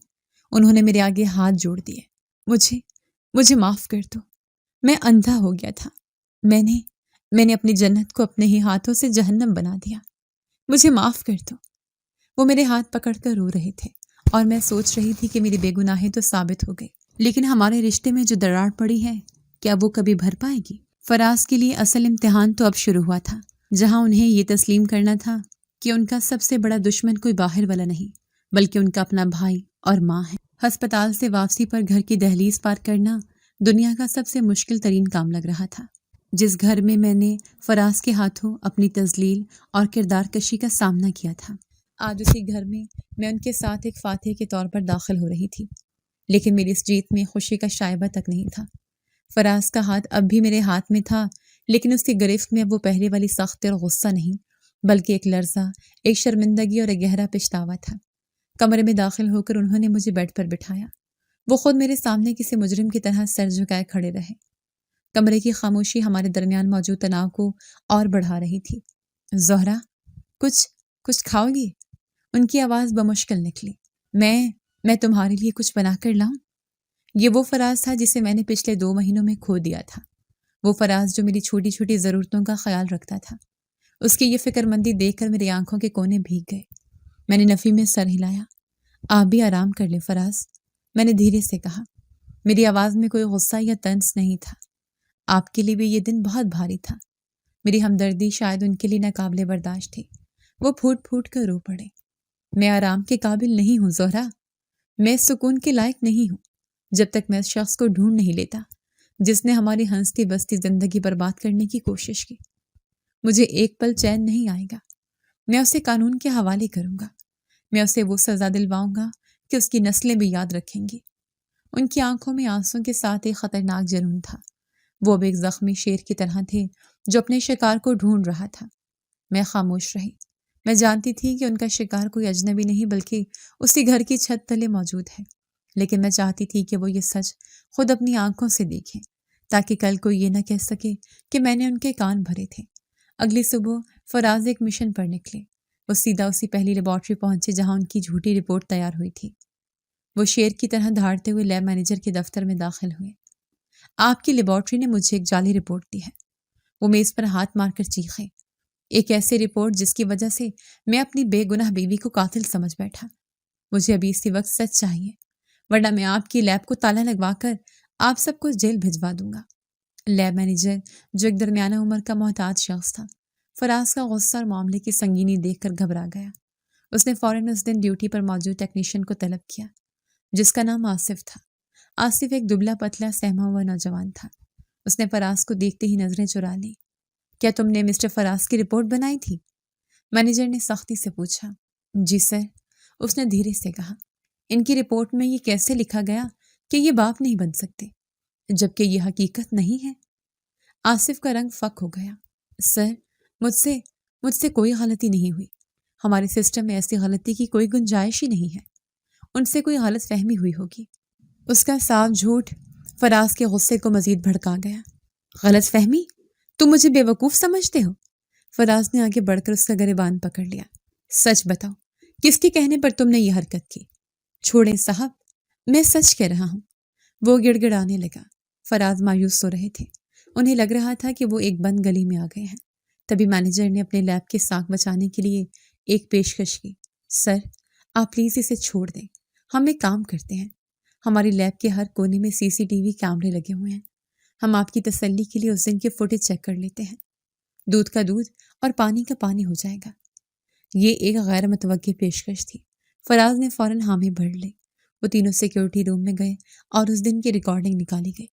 انہوں نے میرے آگے ہاتھ جوڑ دیے۔ مجھے معاف کر دو، میں اندھا ہو گیا تھا۔ میں نے اپنی جنت کو اپنے ہی ہاتھوں سے جہنم بنا دیا۔ مجھے معاف کر دو۔ وہ میرے ہاتھ پکڑ کر رو رہے تھے اور میں سوچ رہی تھی کہ میری بے گناہی تو ثابت ہو گئی، لیکن ہمارے رشتے میں جو دراڑ پڑی ہے کیا وہ کبھی بھر پائے گی؟ فراز کے لیے اصل امتحان تو اب شروع ہوا تھا، جہاں انہیں یہ تسلیم کرنا تھا کہ ان کا سب سے بڑا دشمن کوئی باہر والا نہیں بلکہ ان کا اپنا بھائی اور ماں ہے۔ ہسپتال سے واپسی پر گھر کی دہلیز پار کرنا دنیا کا سب سے مشکل ترین کام لگ رہا تھا۔ جس گھر میں نے فراز کے ہاتھوں اپنی تذلیل اور کردار کشی کا سامنا کیا تھا، آج اسی گھر میں ان کے ساتھ ایک فاتح کے طور پر داخل ہو رہی تھی، لیکن میری اس جیت میں خوشی کا شائبہ تک نہیں تھا۔ فراز کا ہاتھ اب بھی میرے ہاتھ میں تھا، لیکن اس کی گرفت میں اب وہ پہلے والی سختی اور غصہ نہیں بلکہ ایک لرزہ، ایک شرمندگی اور ایک گہرا پچھتاوا تھا۔ کمرے میں داخل ہو کر انہوں نے مجھے بیڈ پر بٹھایا۔ وہ خود میرے سامنے کسی مجرم کی طرح سر جھکائے کھڑے رہے۔ کمرے کی خاموشی ہمارے درمیان موجود تناؤ کو اور بڑھا رہی تھی۔ زہرا، کچھ کھاؤ گی؟ ان کی آواز بمشکل نکلی۔ میں تمہارے لیے کچھ بنا کر لاؤں؟ یہ وہ فراز تھا جسے میں نے پچھلے 2 مہینوں میں کھو دیا تھا، وہ فراز جو میری چھوٹی چھوٹی ضرورتوں کا خیال رکھتا تھا۔ اس کی یہ فکر مندی دیکھ کر میری آنکھوں کے کونے بھیگ گئے۔ میں نے نفی میں سر ہلایا۔ آپ بھی آرام کر لیں فراز، میں نے دھیرے سے کہا۔ میری آواز میں کوئی غصہ یا طنز نہیں تھا، آپ کے لیے بھی یہ دن بہت بھاری تھا۔ میری ہمدردی شاید ان کے لیے ناقابل برداشت تھی۔ وہ پھوٹ پھوٹ کر رو پڑے۔ میں آرام کے قابل نہیں ہوں زہرا، میں سکون کے لائق نہیں ہوں جب تک میں اس شخص کو ڈھونڈ نہیں لیتا جس نے ہماری ہنستی بستی زندگی برباد کرنے کی کوشش کی۔ مجھے ایک پل چین نہیں آئے گا۔ میں اسے قانون کے حوالے کروں گا۔ میں اسے وہ سزا دلواؤں گا کہ اس کی نسلیں بھی یاد رکھیں گی۔ ان کی آنکھوں میں آنسوں کے ساتھ ایک خطرناک جنون تھا۔ وہ اب ایک زخمی شیر کی طرح تھے جو اپنے شکار کو ڈھونڈ رہا تھا۔ میں خاموش رہی۔ میں جانتی تھی کہ ان کا شکار کوئی اجنبی نہیں بلکہ اسی گھر کی چھت تلے موجود ہے، لیکن میں چاہتی تھی کہ وہ یہ سچ خود اپنی آنکھوں سے دیکھیں تاکہ کل کوئی یہ نہ کہہ سکے کہ میں نے ان کے کان بھرے تھے۔ اگلی صبح فراز ایک مشن پر نکلے۔ وہ سیدھا اسی پہلی لیبارٹری پہنچے جہاں ان کی جھوٹی رپورٹ تیار ہوئی تھی۔ وہ شیر کی طرح دھاڑتے ہوئے لیب مینیجر کے دفتر میں داخل ہوئے۔ آپ کی لیبارٹری نے مجھے ایک جعلی رپورٹ دی ہے۔ وہ میز پر ہاتھ مار کر چیخے۔ ایک ایسی رپورٹ جس کی وجہ سے میں اپنی بے گناہ بیوی کو قاتل سمجھ بیٹھا۔ مجھے ابھی اسی وقت سچ چاہیے، ورنہ میں آپ کی لیب کو تالا لگوا کر آپ سب کو جیل بھجوا دوں گا۔ لیب مینیجر جو ایک درمیانہ عمر کا محتاط شخص تھا، فراز کا غصہ اور معاملے کی سنگینی دیکھ کر گھبرا گیا۔ اس نے فوراً اس دن ڈیوٹی پر موجود ٹیکنیشین کو طلب کیا جس کا نام آصف تھا۔ آصف ایک دبلا پتلا سہما ہوا نوجوان تھا۔ اس نے فراز کو دیکھتے ہی نظریں چرا لی۔ کیا تم نے مسٹر فراز کی رپورٹ بنائی تھی؟ مینیجر نے سختی سے پوچھا۔ جی سر، اس نے دھیرے سے کہا۔ ان کی رپورٹ میں یہ کیسے لکھا گیا کہ یہ باپ نہیں بن سکتے جبکہ یہ حقیقت نہیں ہے؟ آصف کا رنگ فک ہو گیا۔ سر، مجھ سے کوئی غلطی نہیں ہوئی۔ ہمارے سسٹم میں ایسی غلطی کی کوئی گنجائش ہی نہیں ہے۔ ان سے کوئی غلط فہمی ہوئی ہوگی۔ اس کا صاف جھوٹ فراز کے غصے کو مزید بھڑکا گیا۔ غلط فہمی؟ تم مجھے بے وقوف سمجھتے ہو؟ فراز نے آگے بڑھ کر اس کا گریبان پکڑ لیا۔ سچ بتاؤ، کس کے کہنے پر تم نے یہ حرکت کی؟ چھوڑیں صاحب، میں سچ کہہ رہا ہوں۔ وہ گڑ گڑانے لگا۔ فراز مایوس ہو رہے تھے۔ انہیں لگ رہا تھا کہ وہ ایک بند گلی میں آ گئے ہیں۔ تبھی مینیجر نے اپنے لیب کی ساکھ بچانے کے لیے ایک پیشکش کی۔ سر، آپ پلیز اسے چھوڑ دیں۔ ہم ایک کام کرتے ہیں، ہماری لیب کے ہر کونے میں CCTV کیمرے لگے ہوئے ہیں۔ ہم آپ کی تسلی کے لیے اس دن کے فوٹیج چیک کر لیتے ہیں۔ دودھ کا دودھ اور پانی کا پانی ہو جائے گا۔ یہ ایک غیر متوقع پیشکش تھی۔ فراز نے فوراً حامی بھر لی۔ وہ تینوں سیکیورٹی روم میں گئے اور اس دن کی ریکارڈنگ نکالی گئی۔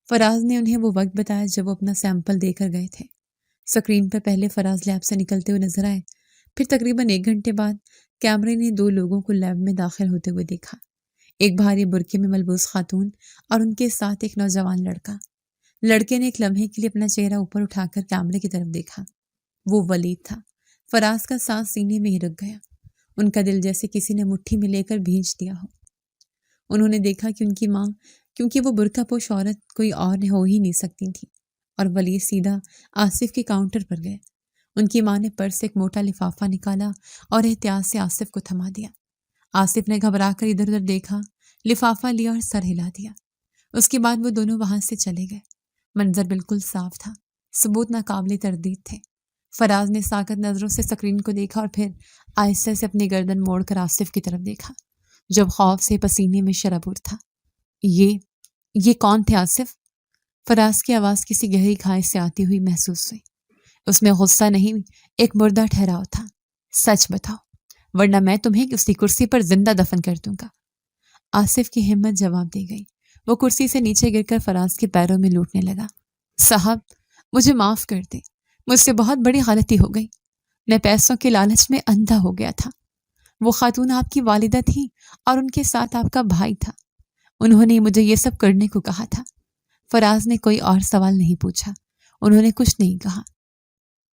فراز نے انہیں وہ وقت بتایا جب وہ اپنا سیمپل دے کر گئے تھے۔ سکرین پر پہلے فراز لیب سے نکلتے ہوئے نظر آئے، پھر تقریباً 1 گھنٹے بعد کیمرے نے 2 لوگوں کو لیب میں داخل ہوتے ہوئے دیکھا۔ ایک بھاری برقعے میں ملبوس خاتون اور ان کے ساتھ ایک نوجوان لڑکا۔ لڑکے نے ایک لمحے کے لیے اپنا چہرہ اوپر اٹھا کر کیمرے کی طرف دیکھا۔ وہ ولید تھا۔ فراز کا سانس سینے میں ہی رک گیا۔ ان کا دل جیسے کسی نے مٹھی میں لے کر بھینچ دیا ہو۔ انہوں نے دیکھا کہ ان کی ماں، کیونکہ وہ برقع پوش عورت کوئی اور ہو ہی نہیں سکتی تھی، اور ولید سیدھا آصف کے کاؤنٹر پر گئے۔ ان کی ماں نے پرس سے ایک موٹا لفافہ نکالا اور احتیاط سے آصف کو تھما دیا۔ آصف نے گھبرا کر ادھر ادھر دیکھا، لفافہ لیا اور سر ہلا دیا۔ اس کے بعد وہ دونوں وہاں سے چلے گئے۔ منظر بالکل صاف تھا، ثبوت ناقابل تردید تھے۔ فراز نے ساکت نظروں سے سکرین کو دیکھا اور پھر آہستہ سے اپنی گردن موڑ کر آصف کی طرف دیکھا جو خوف سے پسینے میں شرابور تھا۔ یہ کون تھے آصف؟ فراز کی آواز کسی گہری کھائی سے آتی ہوئی محسوس ہوئی۔ اس میں غصہ نہیں، ایک مردہ ٹھہراؤ تھا۔ سچ بتاؤ، ورنہ میں تمہیں اسی کرسی پر زندہ دفن کر دوں گا۔ آصف کی ہمت جواب دے گئی۔ وہ کرسی سے نیچے گر کر فراز کے پیروں میں لوٹنے لگا۔ صاحب، مجھے معاف کر دیں، مجھ سے بہت بڑی غلطی ہو گئی۔ میں پیسوں کے لالچ میں اندھا ہو گیا تھا۔ وہ خاتون آپ کی والدہ تھی اور ان کے ساتھ آپ کا بھائی تھا۔ انہوں نے مجھے یہ سب کرنے کو کہا تھا۔ فراز نے کوئی اور سوال نہیں پوچھا۔ انہوں نے کچھ نہیں کہا۔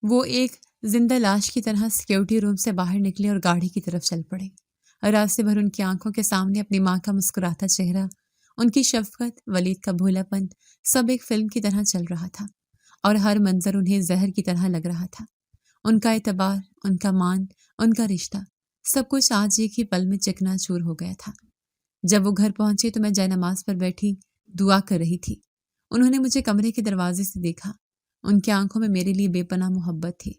وہ ایک زندہ لاش کی طرح سیکیورٹی روم سے باہر نکلے اور گاڑی کی طرف چل پڑے۔ راستے بھر ان کی آنکھوں کے سامنے اپنی ماں کا مسکراتا چہرہ، ان کی شفقت، ولید کا بھولا پن، سب ایک فلم کی طرح چل رہا تھا، اور ہر منظر انہیں زہر کی طرح لگ رہا تھا۔ ان کا اعتبار، ان کا مان، ان کا رشتہ، سب کچھ آج ایک ہی پل میں چکنا چور ہو گیا تھا۔ جب وہ گھر پہنچے تو میں جائے نماز پر بیٹھی دعا کر رہی تھی۔ انہوں نے مجھے کمرے کے دروازے سے دیکھا۔ ان کی آنکھوں میں میرے لیے بے پناہ محبت تھی،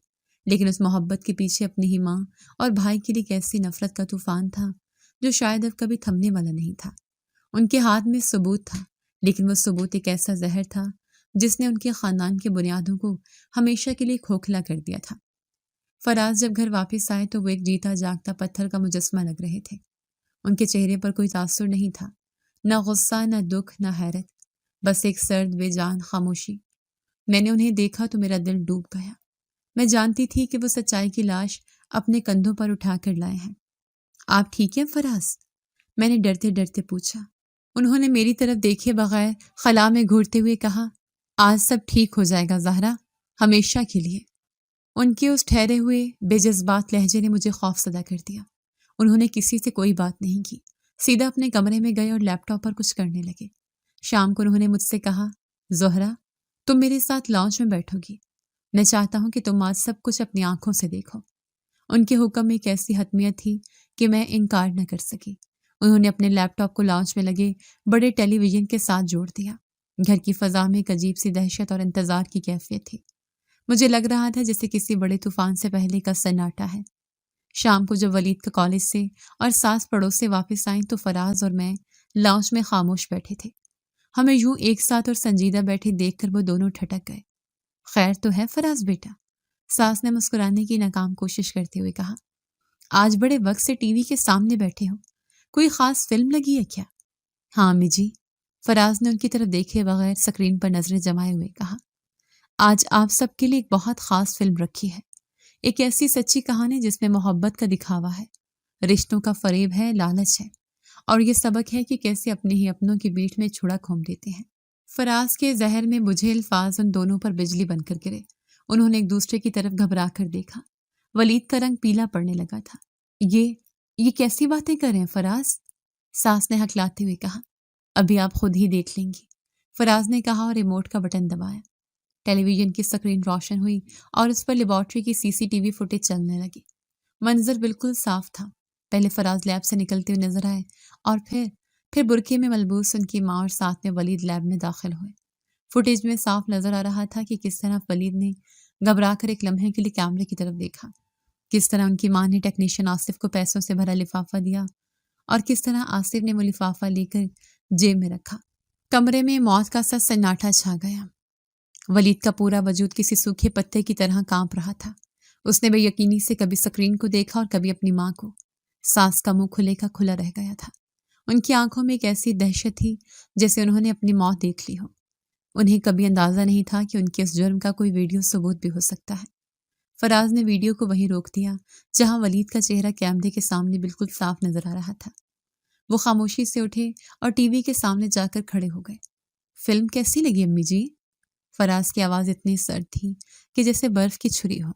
لیکن اس محبت کے پیچھے اپنی ہی ماں اور بھائی کے لیے کیسی نفرت کا طوفان تھا جو شاید اب کبھی تھمنے والا نہیں تھا۔ ان کے ہاتھ میں ثبوت تھا، لیکن وہ ثبوت ایک ایسا زہر تھا جس نے ان کے خاندان کی بنیادوں کو ہمیشہ کے لیے کھوکھلا کر دیا تھا۔ فراز جب گھر واپس آئے تو وہ ایک جیتا جاگتا پتھر کا مجسمہ لگ رہے تھے۔ ان کے چہرے پر کوئی تاثر نہیں تھا، نہ غصہ، نہ دکھ، نہ حیرت، بس ایک سرد بے جان خاموشی۔ میں نے انہیں دیکھا تو میرا دل ڈوب گیا۔ میں جانتی تھی کہ وہ سچائی کی لاش اپنے کندھوں پر اٹھا کر لائے ہیں۔ آپ ٹھیک ہیں فراز؟ میں نے ڈرتے ڈرتے پوچھا۔ انہوں نے میری طرف دیکھے بغیر خلا میں گھورتے ہوئے کہا، آج سب ٹھیک ہو جائے گا زہرا، ہمیشہ کے لیے۔ ان کے اس ٹھہرے ہوئے بے جذبات لہجے نے مجھے خوف زدہ کر دیا۔ انہوں نے کسی سے کوئی بات نہیں کی، سیدھا اپنے کمرے میں گئے اور لیپ ٹاپ پر کچھ کرنے لگے۔ شام کو انہوں نے مجھ سے کہا، زہرا تم میرے ساتھ لاؤنج میں بیٹھو گی، میں چاہتا ہوں کہ تم آج سب کچھ اپنی آنکھوں سے دیکھو۔ ان کے حکم میں ایک ایسی حتمیت تھی کہ میں انکار نہ کر سکی۔ انہوں نے اپنے لیپ ٹاپ کو لاؤنج میں لگے بڑے ٹیلی ویژن کے ساتھ جوڑ دیا۔ گھر کی فضا میں ایک عجیب سی دہشت اور انتظار کی کیفیت تھی۔ مجھے لگ رہا تھا جیسے کسی بڑے طوفان سے پہلے کا سناٹا ہے۔ شام کو جب ولید کا کالج سے اور ساس پڑوس سے واپس آئیں تو فراز اور میں لاؤنج میں خاموش بیٹھے تھے۔ ہمیں یوں ایک ساتھ اور سنجیدہ بیٹھے دیکھ کر وہ دونوں ٹھٹک گئے۔ خیر تو ہے فراز بیٹا؟ ساس نے مسکرانے کی ناکام کوشش کرتے ہوئے کہا۔ آج بڑے وقت سے ٹی وی کے سامنے بیٹھے ہو، کوئی خاص فلم لگی ہے کیا؟ ہاں امی جی، فراز نے ان کی طرف دیکھے بغیر سکرین پر نظریں جمائے ہوئے کہا۔ آج آپ سب کے لیے ایک بہت خاص فلم رکھی ہے، ایک ایسی سچی کہانی جس میں محبت کا دکھاوا ہے، رشتوں کا فریب ہے، لالچ ہے، اور یہ سبق ہے کہ کیسے اپنے ہی اپنوں کی بیٹ میں چھڑا کھوم دیتے ہیں۔ فراز کے زہر میں بجھے الفاظ ان دونوں پر بجلی بن کر گرے۔ انہوں نے ایک دوسرے کی طرف گھبرا کر دیکھا۔ ولید کا رنگ پیلا پڑنے لگا تھا۔ یہ کیسی باتیں کر رہے ہیں فراز؟ ساس نے ہکلاتے ہوئے کہا۔ ابھی آپ خود ہی دیکھ لیں گی، فراز نے کہا اور ریموٹ کا بٹن دبایا۔ ٹیلی ویژن کی سکرین روشن ہوئی اور اس پر لیبارٹری کی سی سی ٹی وی فوٹیج چلنے لگی۔ منظر بالکل صاف تھا۔ پہلے فراز لیب سے نکلتے ہوئے نظر آئے اور پھر برقعے میں ملبوس ان کی ماں اور ساتھ میں ولید لیب میں داخل ہوئے۔ فوٹیج میں صاف نظر آ رہا تھا کہ کس طرح ولید نے گھبرا کر ایک لمحے کے لیے کیمرے کی طرف دیکھا، کس طرح ان کی ماں نے ٹیکنیشین آصف کو پیسوں سے بھرا لفافہ دیا اور کس طرح آصف نے وہ لفافہ لے کر جیب میں رکھا۔ کمرے میں موت کا سا سناٹا چھا گیا۔ ولید کا پورا وجود کسی سوکھے پتے کی طرح کانپ رہا تھا۔ اس نے بے یقینی سے کبھی سکرین کو دیکھا اور کبھی اپنی ماں کو۔ ساس کا منہ کھلے کا کھلا رہ گیا تھا۔ ان کی آنکھوں میں ایک ایسی دہشت تھی جیسے انہوں نے اپنی موت دیکھ لی ہو۔ انہیں کبھی اندازہ نہیں تھا کہ ان کے اس جرم کا کوئی ویڈیو ثبوت بھی ہو سکتا ہے۔ فراز نے ویڈیو کو وہیں روک دیا جہاں ولید کا چہرہ کیمرے کے سامنے بالکل صاف نظر آ رہا تھا۔ وہ خاموشی سے اٹھے اور ٹی وی کے سامنے جا کر کھڑے ہو گئے۔ فلم کیسی لگی امی جی؟ فراز کی آواز اتنی سرد تھی کہ جیسے برف کی چھری ہو۔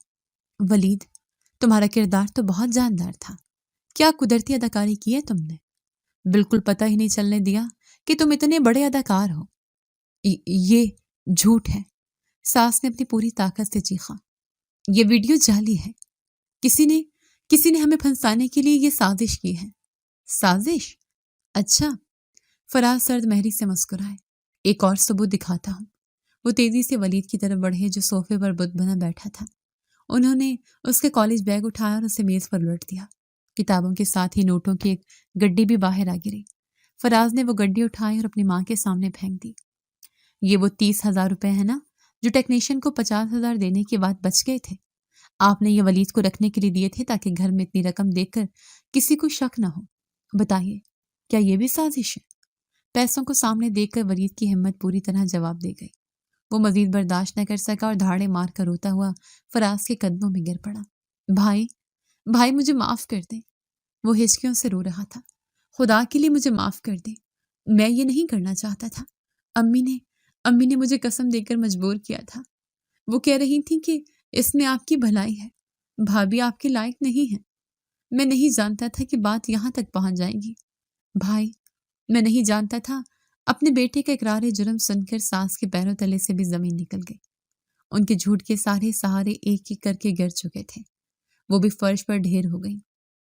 ولید، تمہارا کردار تو بہت جاندار تھا، کیا قدرتی اداکاری کی ہے تم نے، بالکل پتہ ہی نہیں چلنے دیا کہ تم اتنے بڑے اداکار ہو۔ یہ جھوٹ ہے، ساس نے اپنی پوری طاقت سے چیخا۔ یہ ویڈیو جعلی ہے، کسی نے ہمیں پھنسانے کے لیے یہ سازش کی ہے۔ سازش؟ اچھا، فراز سرد مہری سے مسکرائے۔ ایک اور ثبوت دکھاتا ہوں۔ وہ تیزی سے ولید کی طرف بڑھے جو صوفے پر بت بنا بیٹھا تھا۔ انہوں نے اس کے کالج بیگ اٹھایا اور اسے میز پر الٹ دیا۔ کتابوں کے ساتھ ہی نوٹوں کی ایک گڈی بھی باہر آ گری۔ فراز نے وہ گڈی اٹھائی اور اپنی ماں کے سامنے پھینک دی۔ یہ وہ 30,000 روپے ہیں نا جو ٹیکنیشین کو 50,000 دینے کے بعد بچ گئے تھے؟ آپ نے یہ ولید کو رکھنے کے لیے دیے تھے تاکہ گھر میں اتنی رقم دیکھ کر کسی کو شک نہ ہو۔ بتائیے، کیا یہ بھی سازش ہے؟ پیسوں کو سامنے دیکھ کر ولید کی ہمت پوری طرح جواب دے گئی۔ وہ مزید برداشت نہ کر سکا اور دھاڑے مار کر روتا ہوا فراز کے قدموں میں گر پڑا۔ بھائی مجھے معاف کر دیں۔ وہ ہچکیوں سے رو رہا تھا۔ خدا کے لیے مجھے معاف کر دیں، میں یہ نہیں کرنا چاہتا تھا۔ امی نے مجھے قسم دے کر مجبور کیا تھا۔ وہ کہہ رہی تھی کہ اس میں آپ کی بھلائی ہے، بھابھی آپ کے لائق نہیں ہے۔ میں نہیں جانتا تھا کہ بات یہاں تک پہنچ جائے گی۔ بھائی، میں نہیں جانتا تھا۔ اپنے بیٹے کا اقرار جرم سن کر ساس کے پیروں تلے سے بھی زمین نکل گئی۔ ان کے جھوٹ کے سارے سہارے ایک ایک کر کے گر چکے تھے، وہ بھی فرش پر ڈھیر ہو گئی۔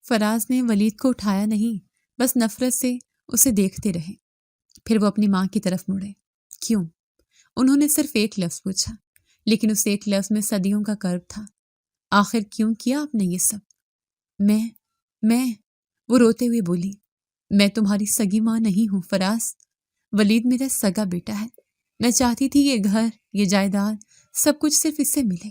فراز نے ولید کو اٹھایا نہیں، بس نفرت سے اسے دیکھتے رہے۔ پھر وہ اپنی ماں کی طرف مڑے۔ کیوں؟ انہوں نے صرف ایک لفظ پوچھا، لیکن اس ایک لفظ میں صدیوں کا کرب تھا۔ آخر کیوں کیا آپ نے یہ سب؟ میں وہ روتے ہوئے بولی، میں تمہاری سگی ماں نہیں ہوں فراز، ولید میرا سگا بیٹا ہے۔ میں چاہتی تھی یہ گھر، یہ جائیداد، سب کچھ صرف اس سے ملے۔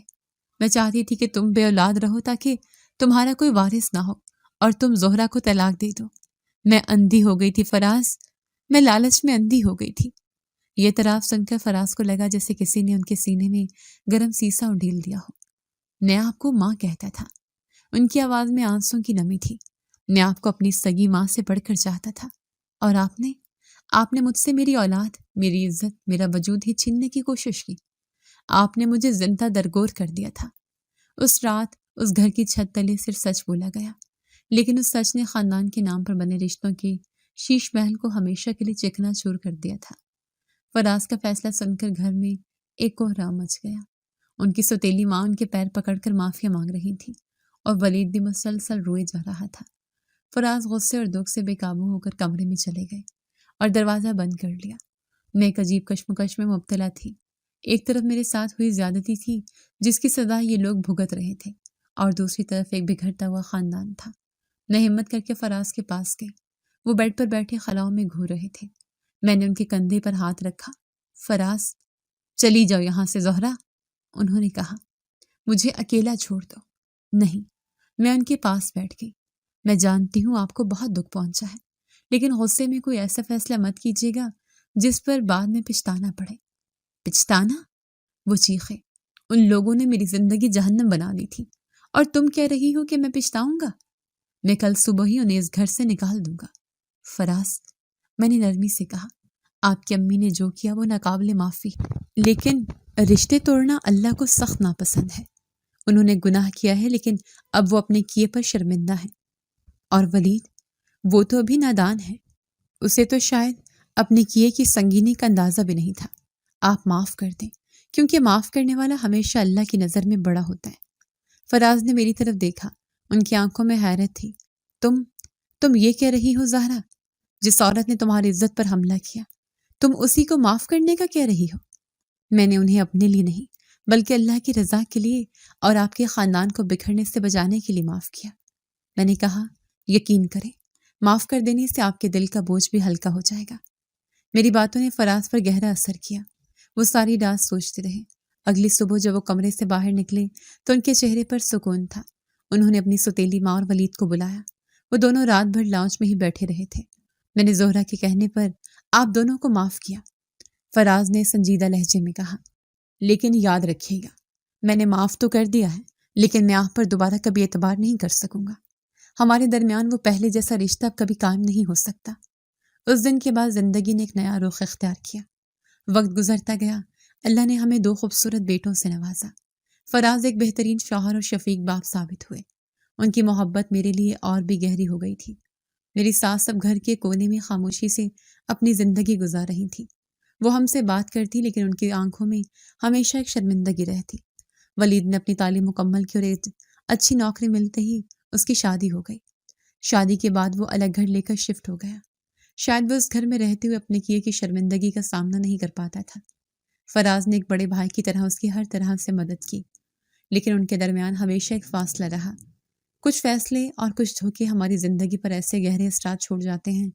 میں چاہتی تھی کہ تم بے اولاد رہو تاکہ تمہارا کوئی وارث نہ ہو اور تم زہرا کو طلاق دے دو۔ میں اندھی ہو گئی تھی فراز، میں لالچ میں اندھی ہو گئی تھی۔ یہ اعتراف سن کر فراز کو لگا جیسے کسی نے ان کے سینے میں گرم سیسا اڈیل دیا ہو۔ میں آپ کو ماں کہتا تھا، ان کی آواز میں آنسوں کی نمی تھی۔ میں آپ کو اپنی سگی ماں سے بڑھ کر چاہتا تھا، اور آپ نے مجھ سے میری اولاد، میری عزت، میرا وجود ہی چھیننے کی کوشش کی۔ آپ نے مجھے زندہ درگور کر دیا تھا۔ اس رات اس گھر کی چھت تلے صرف سچ بولا گیا، لیکن اس سچ نے خاندان کے نام پر بنے رشتوں کے شیش محل کو ہمیشہ کے لیے چکنا چور کر دیا تھا۔ فراز کا فیصلہ سن کر گھر میں ایک کوہرام مچ گیا۔ ان کی سوتیلی ماں ان کے پیر پکڑ کر معافیا مانگ رہی تھی، اور ولید بھی مسلسل روئے جا رہا تھا۔ فراز غصے اور دکھ سے بے قابو ہو کر کمرے میں چلے گئے اور دروازہ بند کر لیا۔ میں ایک عجیب کشمکش میں مبتلا تھی۔ ایک طرف میرے ساتھ ہوئی زیادتی تھی جس کی سزا یہ لوگ بھگت رہے تھے، اور دوسری طرف ایک بگڑتا ہوا خاندان تھا۔ میں ہمت کر کے فراز کے پاس گئی۔ وہ بیڈ پر بیٹھے خلاؤں میں گھور رہے تھے۔ میں نے ان کے کندھے پر ہاتھ رکھا۔ فراز، چلی جاؤ یہاں سے زہرا، انہوں نے کہا، مجھے اکیلا چھوڑ دو۔ نہیں، میں ان کے پاس بیٹھ گئی۔ میں جانتی ہوں آپ کو بہت دکھ پہنچا ہے، لیکن غصے میں کوئی ایسا فیصلہ مت کیجیے گا جس پر بعد میں پچھتانا پڑے۔ پچھتانا؟ وہ چیخے، ان لوگوں نے میری زندگی جہنم بنا دی تھی، اور تم کہہ رہی ہو کہ میں پچھتاؤں گا؟ میں کل صبح ہی انہیں اس گھر سے نکال دوں گا۔ فراز، میں نے نرمی سے کہا، آپ کی امی نے جو کیا وہ ناقابل معافی، لیکن رشتے توڑنا اللہ کو سخت ناپسند ہے۔ انہوں نے گناہ کیا ہے، لیکن اب وہ اپنے کیے پر شرمندہ ہے۔ اور ولید، وہ تو ابھی نادان ہے، اسے تو شاید اپنے کیے کی سنگینی کا اندازہ بھی نہیں تھا۔ آپ معاف کر دیں، کیونکہ معاف کرنے والا ہمیشہ اللہ کی نظر میں بڑا ہوتا ہے۔ فراز نے میری طرف دیکھا، ان کی آنکھوں میں حیرت تھی۔ تم یہ کہہ رہی ہو زہرا، جس عورت نے تمہاری عزت پر حملہ کیا، تم اسی کو معاف کرنے کا کہہ رہی ہو؟ میں نے انہیں اپنے لیے نہیں بلکہ اللہ کی رضا کے لیے اور آپ کے خاندان کو بکھرنے سے بچانے کے لیے معاف کیا۔ میں نے کہا، یقین کریں، معاف کر دینے سے آپ کے دل کا بوجھ بھی ہلکا ہو جائے گا۔ میری باتوں نے فراز پر گہرا اثر کیا۔ وہ ساری رات سوچتے رہے۔ اگلی صبح جب وہ کمرے سے باہر نکلے تو ان کے چہرے پر سکون تھا۔ انہوں نے اپنی سوتیلی ماں اور ولید کو بلایا۔ وہ دونوں رات بھر لاؤنج میں ہی بیٹھے رہے تھے۔ میں نے زہرا کے کہنے پر آپ دونوں کو معاف کیا، فراز نے سنجیدہ لہجے میں کہا، لیکن یاد رکھیے گا، میں نے معاف تو کر دیا ہے، لیکن میں آپ پر دوبارہ کبھی اعتبار نہیں کر سکوں گا۔ ہمارے درمیان وہ پہلے جیسا رشتہ اب کبھی قائم نہیں ہو سکتا۔ اس دن کے بعد زندگی نے ایک نیا رخ اختیار کیا۔ وقت گزرتا گیا، اللہ نے ہمیں 2 خوبصورت بیٹوں سے نوازا۔ فراز ایک بہترین شوہر اور شفیق باپ ثابت ہوئے۔ ان کی محبت میرے لیے اور بھی گہری ہو گئی تھی۔ میری ساس اب گھر کے کونے میں خاموشی سے اپنی زندگی گزار رہی تھی۔ وہ ہم سے بات کرتی، لیکن ان کی آنکھوں میں ہمیشہ ایک شرمندگی رہتی۔ ولید نے اپنی تعلیم مکمل کی اور ایک اچھی نوکری ملتے ہی اس کی شادی ہو گئی۔ شادی کے بعد وہ الگ گھر لے کر شفٹ ہو گیا۔ شاید وہ اس گھر میں رہتے ہوئے اپنے کیے کی شرمندگی کا سامنا نہیں کر پاتا تھا۔ فراز نے ایک بڑے بھائی کی طرح اس کی ہر طرح سے مدد کی، لیکن ان کے درمیان ہمیشہ ایک فاصلہ رہا۔ کچھ فیصلے اور کچھ دھوکے ہماری زندگی پر ایسے گہرے اثرات چھوڑ جاتے ہیں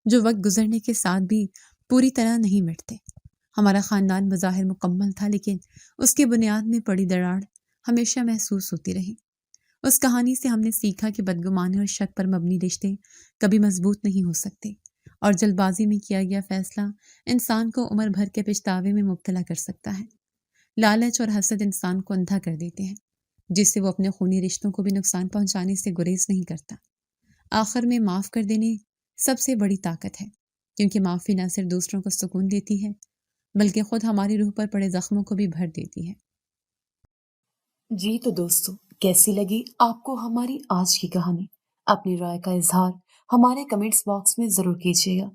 جو وقت گزرنے کے ساتھ بھی پوری طرح نہیں مٹتے۔ ہمارا خاندان بظاہر مکمل تھا، لیکن اس کی بنیاد میں پڑی دراڑ ہمیشہ محسوس ہوتی رہی۔ اس کہانی سے ہم نے سیکھا کہ بدگمانی اور شک پر مبنی رشتے کبھی مضبوط نہیں ہو سکتے، اور جلد بازی میں کیا گیا فیصلہ انسان کو عمر بھر کے پچھتاوے میں مبتلا کر سکتا ہے۔ لالچ اور حسد انسان کو اندھا کر دیتے ہیں، جس سے وہ اپنے خونی رشتوں کو بھی نقصان پہنچانے سے گریز نہیں کرتا۔ آخر میں معاف کر دینے سب سے بڑی طاقت ہے، کیونکہ معافی نہ صرف دوسروں کو سکون دیتی ہے بلکہ خود ہماری روح پر پڑے زخموں کو بھی بھر دیتی ہے۔ جی تو دوستو، کیسی لگی آپ کو ہماری آج کی کہانی؟ اپنی رائے کا اظہار ہمارے کمنٹس باکس میں ضرور کیجیے گا،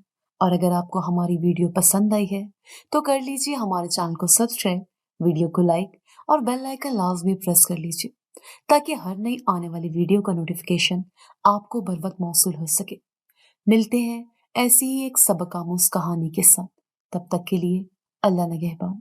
اور اگر آپ کو ہماری ویڈیو پسند آئی ہے تو کر لیجیے ہمارے چینل کو سبسکرائب، ویڈیو کو لائک اور بیل آئیکن لازمی پریس کر لیجیے تاکہ ہر نئی آنے والی ویڈیو کا نوٹیفیکیشن آپ کو بر وقت موصول ہو سکے۔ ملتے ہیں ایسی ہی ایک سبق آموز کہانی کے ساتھ، تب تک کے لیے اللہ نگہبان۔